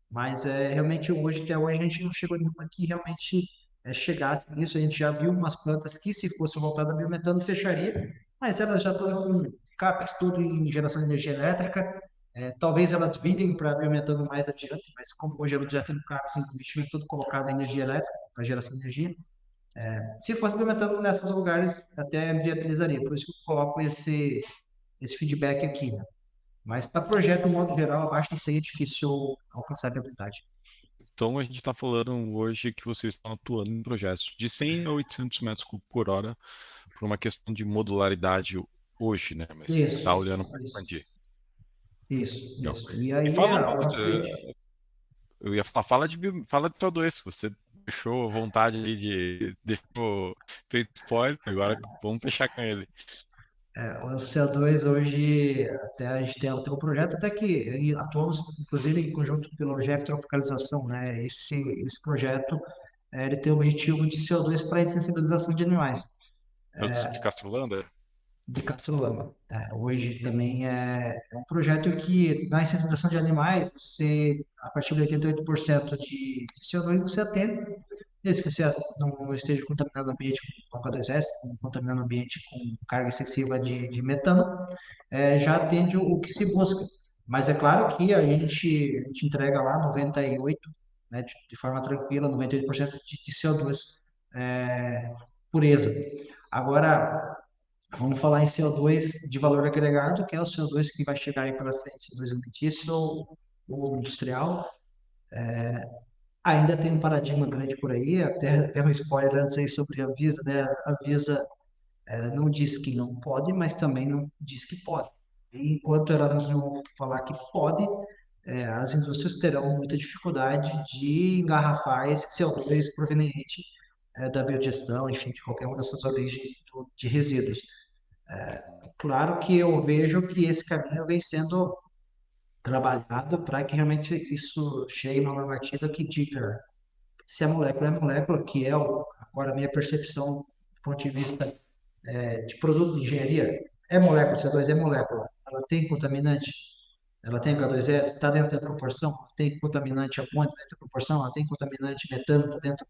mas realmente hoje, até hoje, a gente não chegou nenhuma que realmente chegasse nisso. A gente já viu umas plantas que, se fosse voltada a biometano, fecharia, mas elas já estão com CAPEX todo em geração de energia elétrica. Talvez elas virem para biometano mais adiante, mas como hoje elas já têm o CAPEX em investimento todo colocado em energia elétrica, para geração de energia, se fosse biometano nesses lugares, até viabilizaria. Por isso que eu coloco esse feedback aqui, né? Mas para projeto, de modo geral, abaixo de 100 é difícil alcançar a viabilidade. Então a gente está falando hoje que vocês estão atuando em projetos de 100 a 800 metros cúbicos por hora por uma questão de modularidade hoje, né? Mas você está Isso, olhando para isso, expandir. isso, Legal. isso. E E aí, fala um pouco o cliente, eu ia falar, fala de CO2, você deixou a vontade ali fez spoiler, agora vamos fechar com ele. o CO2 hoje, até a gente tem um projeto até que atuamos, inclusive, em conjunto pelo GF Tropicalização, né? Esse projeto, ele tem o objetivo de CO2 para insensibilização de animais. É o de Castrolanda? De caçulama. Tá? Hoje também é um projeto que, na insensibilização de animais, a partir de 88% de CO2, você atende, desde que você não esteja contaminando o ambiente com H2S, não contaminando o ambiente com carga excessiva de metano, já atende o que se busca. Mas é claro que a gente entrega lá 98%, né, de forma tranquila, 98% de CO2 pureza. Agora, Vamos falar em CO2 de valor agregado, que é o CO2 que vai chegar aí para frente, CO2 alimentício ou industrial. Ainda tem um paradigma grande por aí, até um spoiler antes aí sobre a Anvisa, né? A Anvisa não diz que não pode, mas também não diz que pode. E enquanto ela não falar que pode, as indústrias terão muita dificuldade de engarrafar esse CO2 proveniente da biogestão, enfim, de qualquer uma dessas origens de resíduos. Uhum. Claro que eu vejo que esse caminho vem sendo trabalhado para que realmente isso chegue na normativa que diga se a molécula é molécula, que é agora a minha percepção do ponto de vista de produto de engenharia, é molécula, CO2 é molécula, ela tem contaminante, ela tem H2S, está dentro da proporção, tem contaminante aonde dentro da proporção, ela tem contaminante metano, está dentro.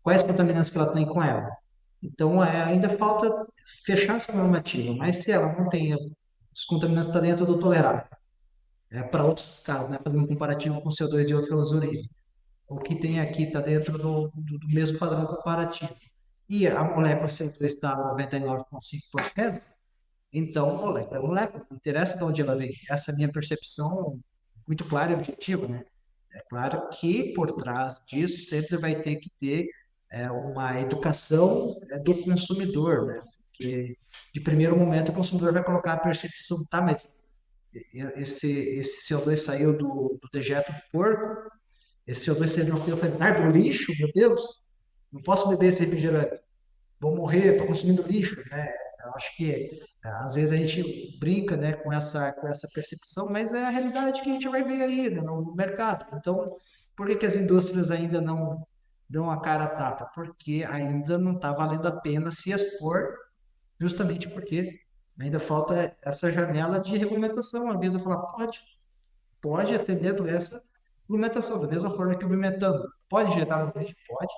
Quais contaminantes que ela tem com ela? Então, ainda falta fechar essa normativa, mas se ela não tem os contaminantes está dentro do tolerável, para outros estados, né, fazendo um comparativo com o CO2 de outras origens. O que tem aqui está dentro do mesmo padrão comparativo. E a molécula CO2 está 99,5%, então molécula é molécula, não interessa de onde ela vem. Essa é a minha percepção muito clara e objetiva, né? É claro que por trás disso sempre vai ter que ter uma educação do consumidor, né? Porque de primeiro momento o consumidor vai colocar a percepção, tá, mas esse CO2 saiu do dejeto do porco, esse CO2 saiu de uma coisa do lixo, meu Deus, não posso beber esse refrigerante, vou morrer, estou consumindo lixo, né? Eu acho que às vezes a gente brinca, né, com essa percepção, mas é a realidade que a gente vai ver ainda no mercado. Então, por que que as indústrias ainda não dão a cara a tapa? Porque ainda não está valendo a pena se expor, justamente porque ainda falta essa janela de regulamentação. A Anvisa fala, pode atender essa regulamentação, da mesma forma que o bimetano pode gerar um lixo, pode,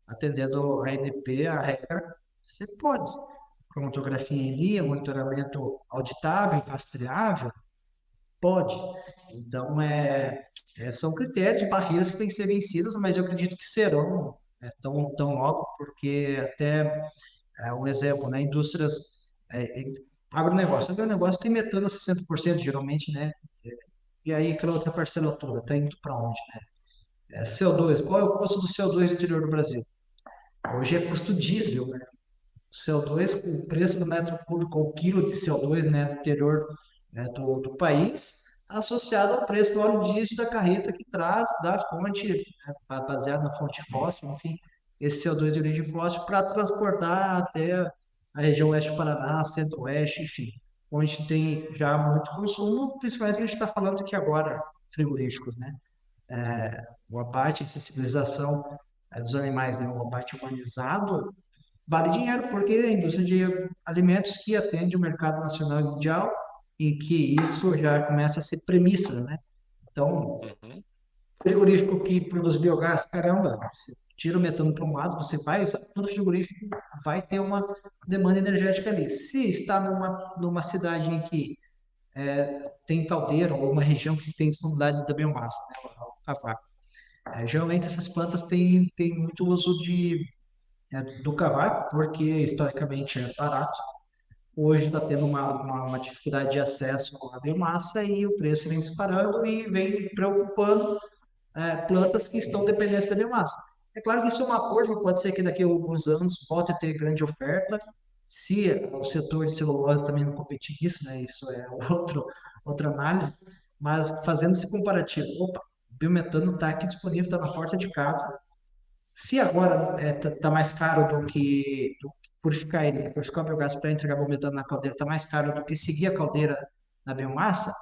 atendendo a ANP, a regra, você pode. Cromatografia em linha, monitoramento auditável, rastreável, pode. Então, são critérios e barreiras que têm que ser vencidas, mas eu acredito que serão tão logo, porque até um exemplo, né, indústrias, agronegócio. Agronegócio tem metano a 60% geralmente, né? E aí aquela outra parcela toda, está indo para onde, né? CO2, qual é o custo do CO2 no interior do Brasil? Hoje é custo diesel, né? CO2, o preço do metro cúbico ou quilo de CO2, né, no interior do país, associado ao preço do óleo diesel da carreta que traz da fonte, né, baseado na fonte fóssil, enfim, esse CO2 de origem fóssil para transportar até a região oeste do Paraná, centro-oeste, enfim, onde tem já muito consumo, principalmente que a gente está falando que agora frigoríficos, né? O abate e sensibilização dos animais, né? O abate humanizado vale dinheiro, porque é a indústria de alimentos que atende o mercado nacional e mundial e que isso já começa a ser premissa, né? Então, Uhum. frigorífico que produz biogás, caramba, você tira o metano para um lado, você vai usar, todo frigorífico vai ter uma demanda energética ali. Se está numa cidade em que tem caldeira ou uma região que tem disponibilidade da biomassa, né, o cavaco, geralmente essas plantas têm muito uso do cavaco, porque historicamente é barato. Hoje está tendo uma dificuldade de acesso à biomassa e o preço vem disparando e vem preocupando plantas que estão dependentes da biomassa. É claro que isso é uma curva, pode ser que daqui a alguns anos volte a ter grande oferta, se o setor de celulose também não competir nisso, né? Isso é outra análise, mas fazendo esse comparativo, opa, o biometano está aqui disponível, está na porta de casa, se agora tá mais caro do que purificar ele, né? Purificar o biogás para entregar o metano na caldeira está mais caro do que seguir a caldeira na biomassa,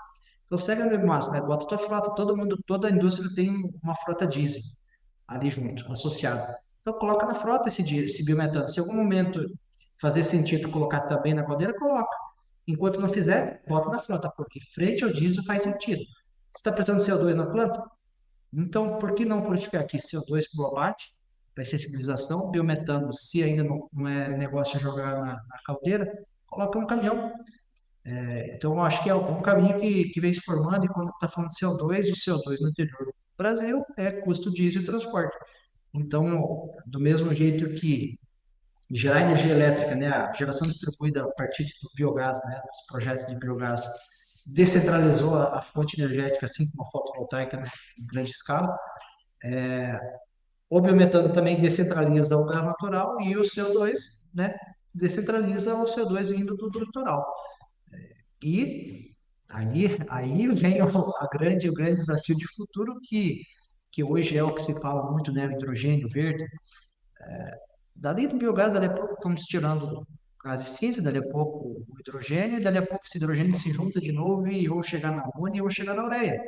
então segue a biomassa, né? Bota a tua frota, todo mundo, toda a indústria tem uma frota diesel ali junto, associada. Então coloca na frota esse biometano. Se em algum momento fazer sentido colocar também na caldeira, coloca. Enquanto não fizer, bota na frota, porque frente ao diesel faz sentido. Você está precisando de CO2 na planta? Então, por que não purificar aqui CO2 para o abate, para sensibilização, biometano, se ainda não é negócio de jogar na caldeira, coloca no caminhão. Então, eu acho que é um caminho que vem se formando, e quando está falando de CO2, o CO2 no interior do Brasil é custo diesel e transporte. Então, do mesmo jeito que gerar energia elétrica, né, a geração distribuída a partir do biogás, né, os projetos de biogás, descentralizou a fonte energética, assim como a fotovoltaica, né, em grande escala. O biometano também descentraliza o gás natural e o CO2, né, descentraliza o CO2 vindo do litoral. E aí vem o grande desafio de futuro que hoje é o que se fala muito, né, o hidrogênio verde. Dali do biogás, dali a pouco estamos tirando gás cinza, dali a pouco o hidrogênio, e dali a pouco esse hidrogênio se junta de novo e ou chegar na amônia ou chegar na ureia.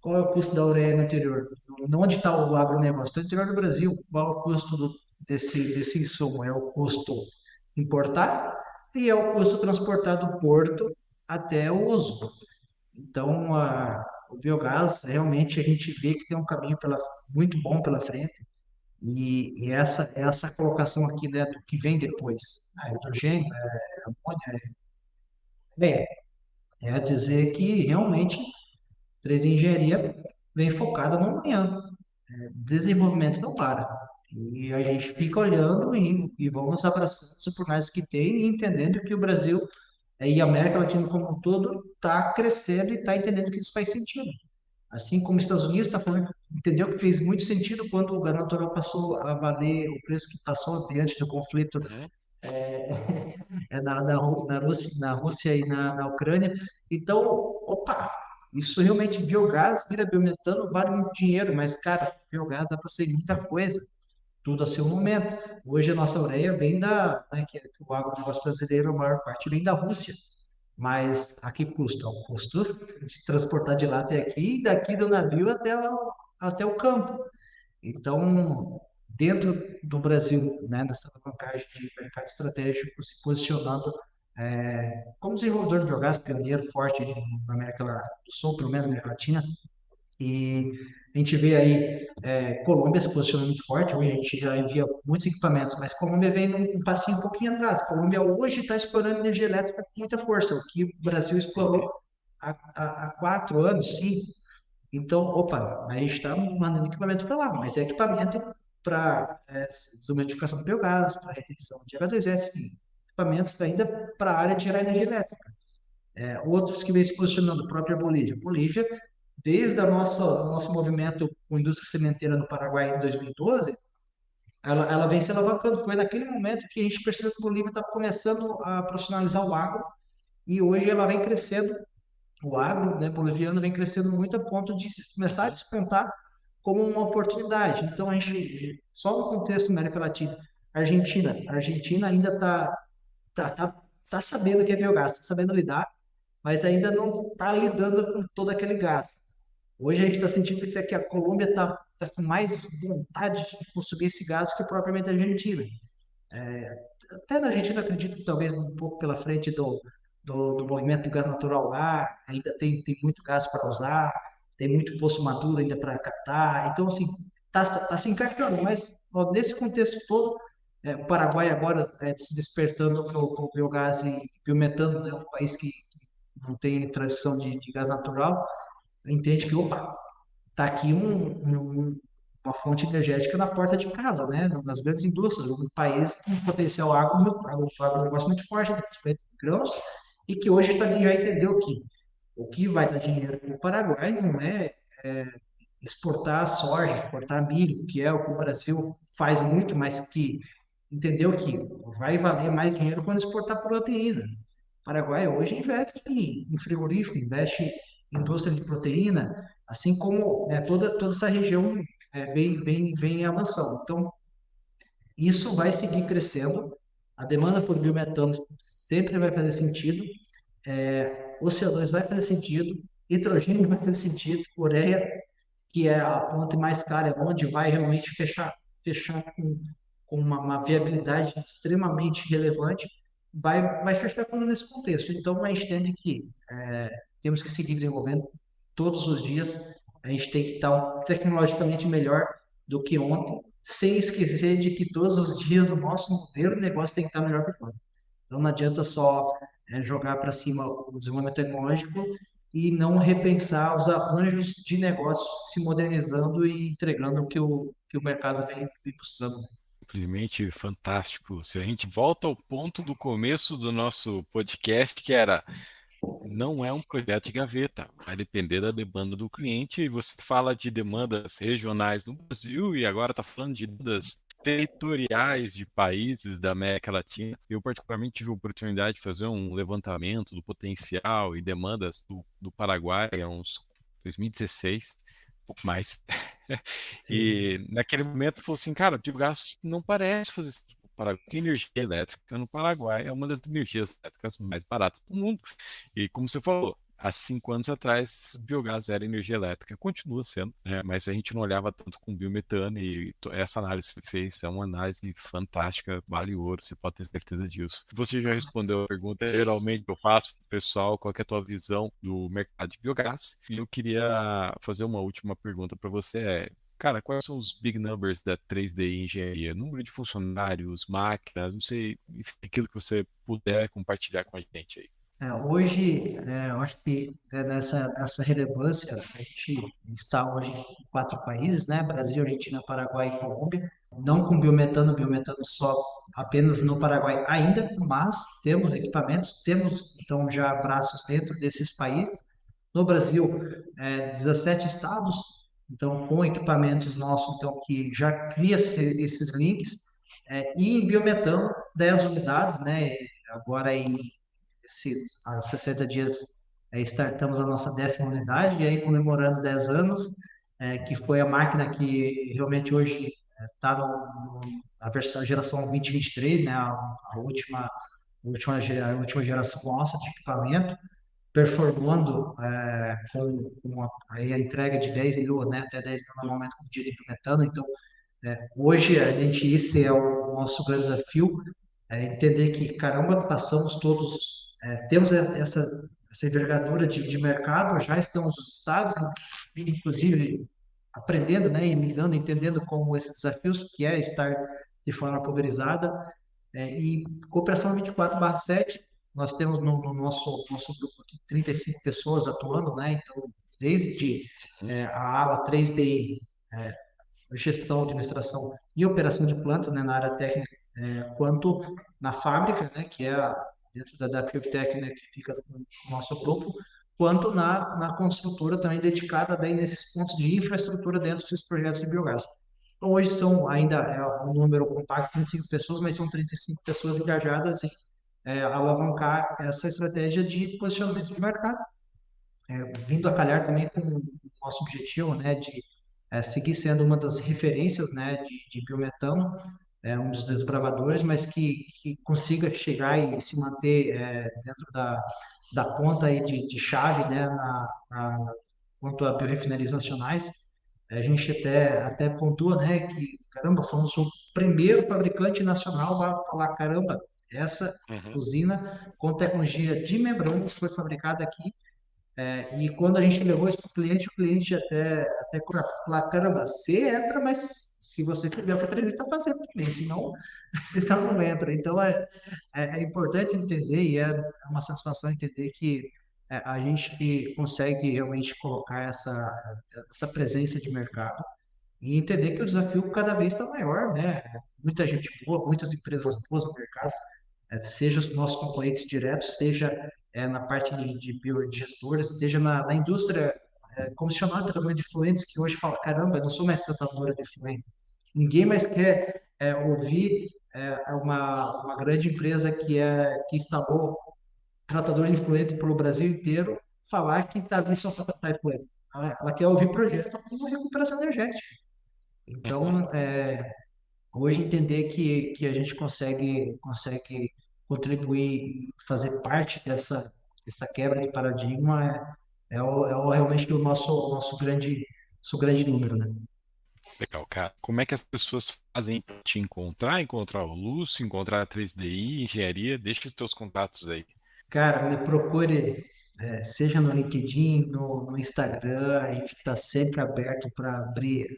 Qual é o custo da ureia no interior? Onde está o agronegócio? Está no interior do Brasil. Qual é o custo desse insumo? É o custo importar e é o custo transportar do porto até o uso. Então, o biogás, realmente, a gente vê que tem um caminho muito bom pela frente. E essa colocação aqui, né, do que vem depois, hidrogênio, amônia, bem, é a dizer que realmente 3 Engenharia vem focada no amanhã. Desenvolvimento não para. E a gente fica olhando e vamos abraçando as oportunidades que tem e entendendo que o Brasil e a América Latina como um todo está crescendo e está entendendo que isso faz sentido. Assim como os Estados Unidos está falando, entendeu que fez muito sentido quando o gás natural passou a valer o preço que passou diante do conflito Uhum. na Rússia e na Ucrânia. Então, opa, isso realmente, biogás vira biometano, vale muito dinheiro, mas, cara, biogás dá para ser muita coisa, tudo a seu momento. Hoje a nossa ureia vem né, que o agronegócio brasileiro, a maior parte vem da Rússia. Mas a que custo? Ao custo de transportar de lá até aqui e daqui do navio até o campo. Então, dentro do Brasil, né, nessa alavancagem de mercado estratégico, se posicionando como desenvolvedor de biogás, pioneiro forte na América do Sul, pelo menos na América Latina, e a gente vê aí Colômbia se posicionando muito forte. Hoje a gente já envia muitos equipamentos, mas Colômbia vem um passinho um pouquinho atrás. Colômbia hoje está explorando energia elétrica com muita força, o que o Brasil explorou há 4 anos, 5. Então, opa, a gente está mandando equipamento para lá, mas é equipamento para desumidificação de biogás, para retenção de H2S, enfim, equipamentos ainda para a área de gerar energia elétrica. Outros que vêm se posicionando, a própria Bolívia. Bolívia, desde o nosso movimento com a indústria sementeira no Paraguai em 2012, ela vem se alavancando. Foi naquele momento que a gente percebeu que a Bolívia estava começando a profissionalizar o agro e hoje ela vem crescendo, o agro, né, boliviano vem crescendo muito a ponto de começar a despontar como uma oportunidade. Então, a gente, só no contexto da América Latina, a Argentina ainda está sabendo o que é biogás, está sabendo lidar, mas ainda não está lidando com todo aquele gás. Hoje a gente está sentindo que a Colômbia está com mais vontade de consumir esse gás do que propriamente a Argentina. Até na Argentina, acredito que talvez um pouco pela frente do movimento do gás natural lá, ainda tem muito gás para usar, tem muito poço maduro ainda para captar. Então, assim, está se encaixando, mas ó, nesse contexto todo, o Paraguai agora se despertando com o biogás e biometano, né, um país que não tem tradição de gás natural, entende que, opa, está aqui uma fonte energética na porta de casa, né? Nas grandes indústrias, um país com potencial agronegócio muito forte, né? Principalmente de grãos, e que hoje também já entendeu que o que vai dar dinheiro para o Paraguai não é exportar soja, exportar milho, que é o que o Brasil faz muito, mas que entendeu que vai valer mais dinheiro quando exportar proteína. O Paraguai hoje investe em frigorífico, investe em indústria de proteína, assim como toda essa região vem avançando. Então, isso vai seguir crescendo, a demanda por biometano sempre vai fazer sentido, o CO2 vai fazer sentido, hidrogênio vai fazer sentido, ureia, que é a ponte mais cara, é onde vai realmente fechar com uma viabilidade extremamente relevante, vai fechar tudo nesse contexto. Então, a gente entende que temos que seguir desenvolvendo todos os dias, a gente tem que estar tecnologicamente melhor do que ontem, sem esquecer de que todos os dias o nosso modelo de negócio tem que estar melhor que ontem. Então, não adianta só jogar para cima o desenvolvimento tecnológico e não repensar os arranjos de negócio se modernizando e entregando o que o mercado vem buscando. Simplesmente fantástico. Se a gente volta ao ponto do começo do nosso podcast, que era não é um projeto de gaveta, vai depender da demanda do cliente. E você fala de demandas regionais no Brasil e agora está falando de demandas territoriais de países da América Latina. Eu, particularmente, tive a oportunidade de fazer um levantamento do potencial e demandas do Paraguai há uns 2016, um pouco mais. Sim. E naquele momento falou assim, cara, o biogás não parece fazer isso no Paraguai, porque a energia elétrica no Paraguai é uma das energias elétricas mais baratas do mundo. E como você falou, há 5 anos atrás, biogás era energia elétrica, continua sendo, né? Mas a gente não olhava tanto com biometano e essa análise que você fez é uma análise fantástica, vale ouro, você pode ter certeza disso. Você já respondeu a pergunta, geralmente eu faço para o pessoal, qual que é a tua visão do mercado de biogás? E eu queria fazer uma última pergunta para você, cara, quais são os big numbers da 3D Engenharia? Número de funcionários, máquinas, não sei, enfim, aquilo que você puder compartilhar com a gente aí. Hoje, eu acho que nessa essa relevância, a gente está hoje em 4 países, né? Brasil, Argentina, Paraguai e Colômbia. Não com biometano só apenas no Paraguai ainda, mas temos equipamentos, temos então já braços dentro desses países. No Brasil, 17 estados, então com equipamentos nossos, então que já cria esses links. E em biometano, 10 unidades, né? Agora há 60 dias startamos a nossa 10ª unidade, e aí comemorando 10 anos, que foi a máquina que realmente hoje está na versão geração 2023, né, a última geração nossa de equipamento, performando aí a entrega de 10 mil, né, até 10 mil normalmente com dia de metano. Então, hoje, esse é o nosso grande desafio, entender que, caramba, passamos todos, temos essa envergadura de mercado, já estamos nos estados, inclusive aprendendo, né, e lidando, entendendo como esses desafios, que é estar de forma pulverizada, e Cooperação 24/7, nós temos no nosso grupo aqui 35 pessoas atuando, né, então, desde a ala 3DI, gestão, administração e operação de plantas, né, na área técnica, quanto na fábrica, né, que é dentro da PureTech, né, que fica no nosso grupo, quanto na construtora também dedicada daí nesses pontos de infraestrutura dentro desses projetos de biogás. Então, hoje são ainda um número compacto, 35 pessoas, mas são 35 pessoas engajadas em alavancar essa estratégia de posicionamento de mercado, vindo a calhar também com o nosso objetivo, né, de seguir sendo uma das referências, né, de biometano, um dos desbravadores, mas que consiga chegar e se manter dentro da ponta aí de chave, né, quanto a biorefinarias nacionais. A gente até pontua, né, que, caramba, fomos o primeiro fabricante nacional a falar, caramba, essa Uhum. usina com tecnologia de membranas foi fabricada aqui, e quando a gente levou isso para o cliente até falar, caramba, você entra, mas se você fizer o que a 3D está fazendo também, senão você não entra. Então, é importante entender, e é uma satisfação entender que a gente consegue realmente colocar essa presença de mercado e entender que o desafio cada vez está maior, né? Muita gente boa, muitas empresas boas no mercado, seja os nossos concorrentes diretos, seja na parte de biodigestores, seja na indústria convencional de tratamento de efluentes, que hoje fala, caramba, eu não sou mais tratadora de efluentes. Ninguém mais quer ouvir uma grande empresa que instalou tratador de efluente pelo Brasil inteiro falar que está ali só para tratar efluente. Ela quer ouvir projeto com recuperação energética. Uhum. Então, hoje entender que a gente consegue contribuir, fazer parte dessa quebra de paradigma realmente o nosso grande número, né? Legal, cara. Como é que as pessoas fazem para te encontrar? Encontrar o Lúcio, encontrar a 3DI, engenharia? Deixa os teus contatos aí. Cara, me procure, seja no LinkedIn, no Instagram, a gente está sempre aberto para abrir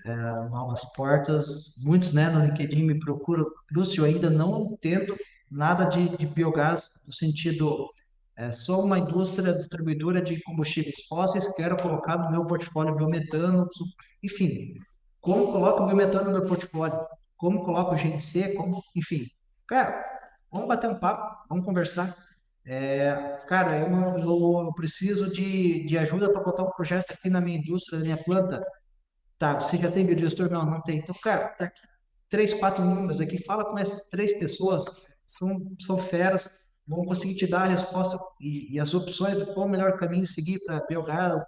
novas portas. Muitos, né, no LinkedIn me procuram. Lúcio, eu ainda não entendo nada de biogás, no sentido, sou uma indústria distribuidora de combustíveis fósseis, quero colocar no meu portfólio biometano, enfim, como coloco o biometano no meu portfólio? como coloca o GNC, como, enfim. Cara, vamos bater um papo, vamos conversar. Cara, eu preciso de ajuda para botar um projeto aqui na minha indústria, na minha planta. Tá, você já tem biodigestor? Não, não tem. Então, cara, tá aqui três, quatro números aqui, fala com essas três pessoas, são feras, vão conseguir te dar a resposta e as opções de qual o melhor caminho seguir para biogás,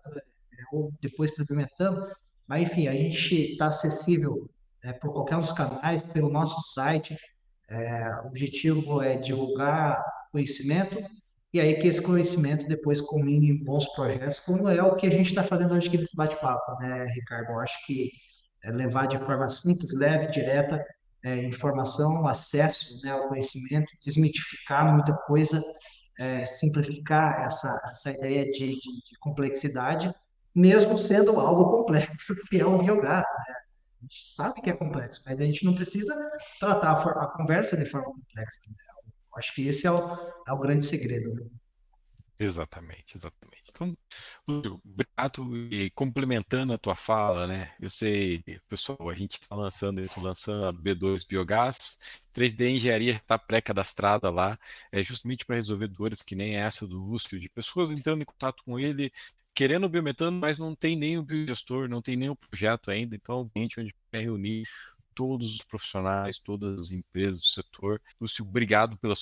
ou depois para pimentão. Mas, enfim, a gente está acessível por qualquer um dos canais, pelo nosso site. O objetivo é divulgar conhecimento e aí que esse conhecimento depois culmine em bons projetos, como é o que a gente está fazendo hoje aqui nesse bate-papo, né, Ricardo? Eu acho que levar de forma simples, leve, direta, informação, acesso, né, ao conhecimento, desmitificar muita coisa, simplificar essa ideia de complexidade, mesmo sendo algo complexo, que é o biogás. A gente sabe que é complexo, mas a gente não precisa tratar a conversa de forma complexa, né? Eu acho que esse é o grande segredo, né? Exatamente, exatamente. Então, Lúcio, obrigado e complementando a tua fala, né? Eu sei, pessoal, a gente está lançando, eu estou lançando a B2 Biogás, 3D Engenharia está pré-cadastrada lá, é justamente para resolver dores que nem essa do Lúcio, de pessoas entrando em contato com ele, querendo biometano, mas não tem nem o biogestor, não tem nem o projeto ainda, então, a gente onde quer reunir todos os profissionais, todas as empresas do setor. Lúcio, obrigado pelo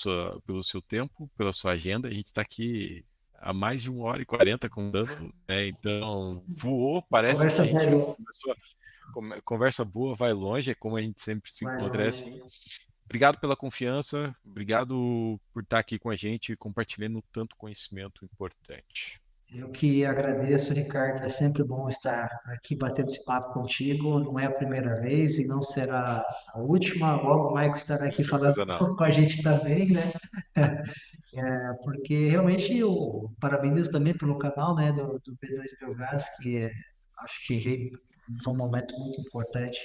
seu tempo, pela sua agenda. A gente está aqui há mais de 1h40 contando, né? Então, voou, parece que Conversa a gente velha, começou. Conversa boa, vai longe, é como a gente sempre se vai encontra, é longe. assim. Obrigado pela confiança, obrigado por estar aqui com a gente, compartilhando tanto conhecimento importante. Eu que agradeço, Ricardo. É sempre bom estar aqui batendo esse papo contigo. Não é a primeira vez e não será a última. Logo, o Maicon estará Com aqui falando certeza não. com a gente também, né? Porque realmente eu parabenizo também pelo canal, né, do B2 Biogás, acho que foi um momento muito importante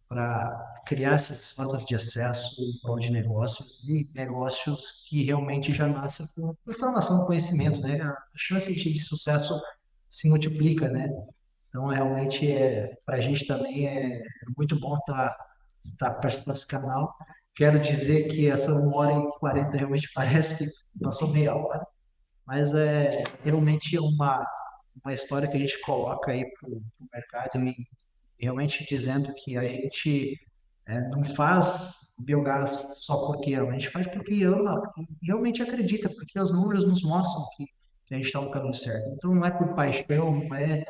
para criar essas rotas de acesso em prol de negócios e negócios que realmente já nascem com informação, conhecimento, né? A chance de sucesso se multiplica, né? Então, realmente, para a gente também é muito bom estar participando desse canal. Quero dizer que essa 1h40 realmente parece que passou meia hora, mas é realmente uma história que a gente coloca aí para o mercado e realmente dizendo que a gente não faz biogás só porque ama, a gente faz porque ama e realmente acredita, porque os números nos mostram que a gente está no caminho certo. Então não é por paixão, é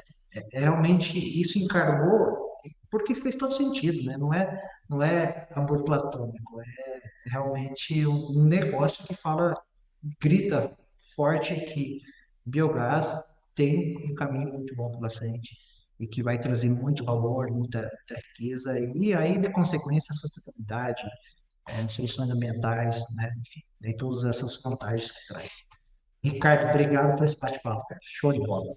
realmente isso encargou porque fez todo sentido, né? Não é amor platônico, é realmente um negócio que fala, grita forte que biogás tem um caminho muito bom pela frente e que vai trazer muito valor, muita riqueza e aí, de consequência, a sustentabilidade, soluções ambientais, né? Enfim, e todas essas vantagens que traz. Ricardo, obrigado por esse bate-papo, cara. Show de bola.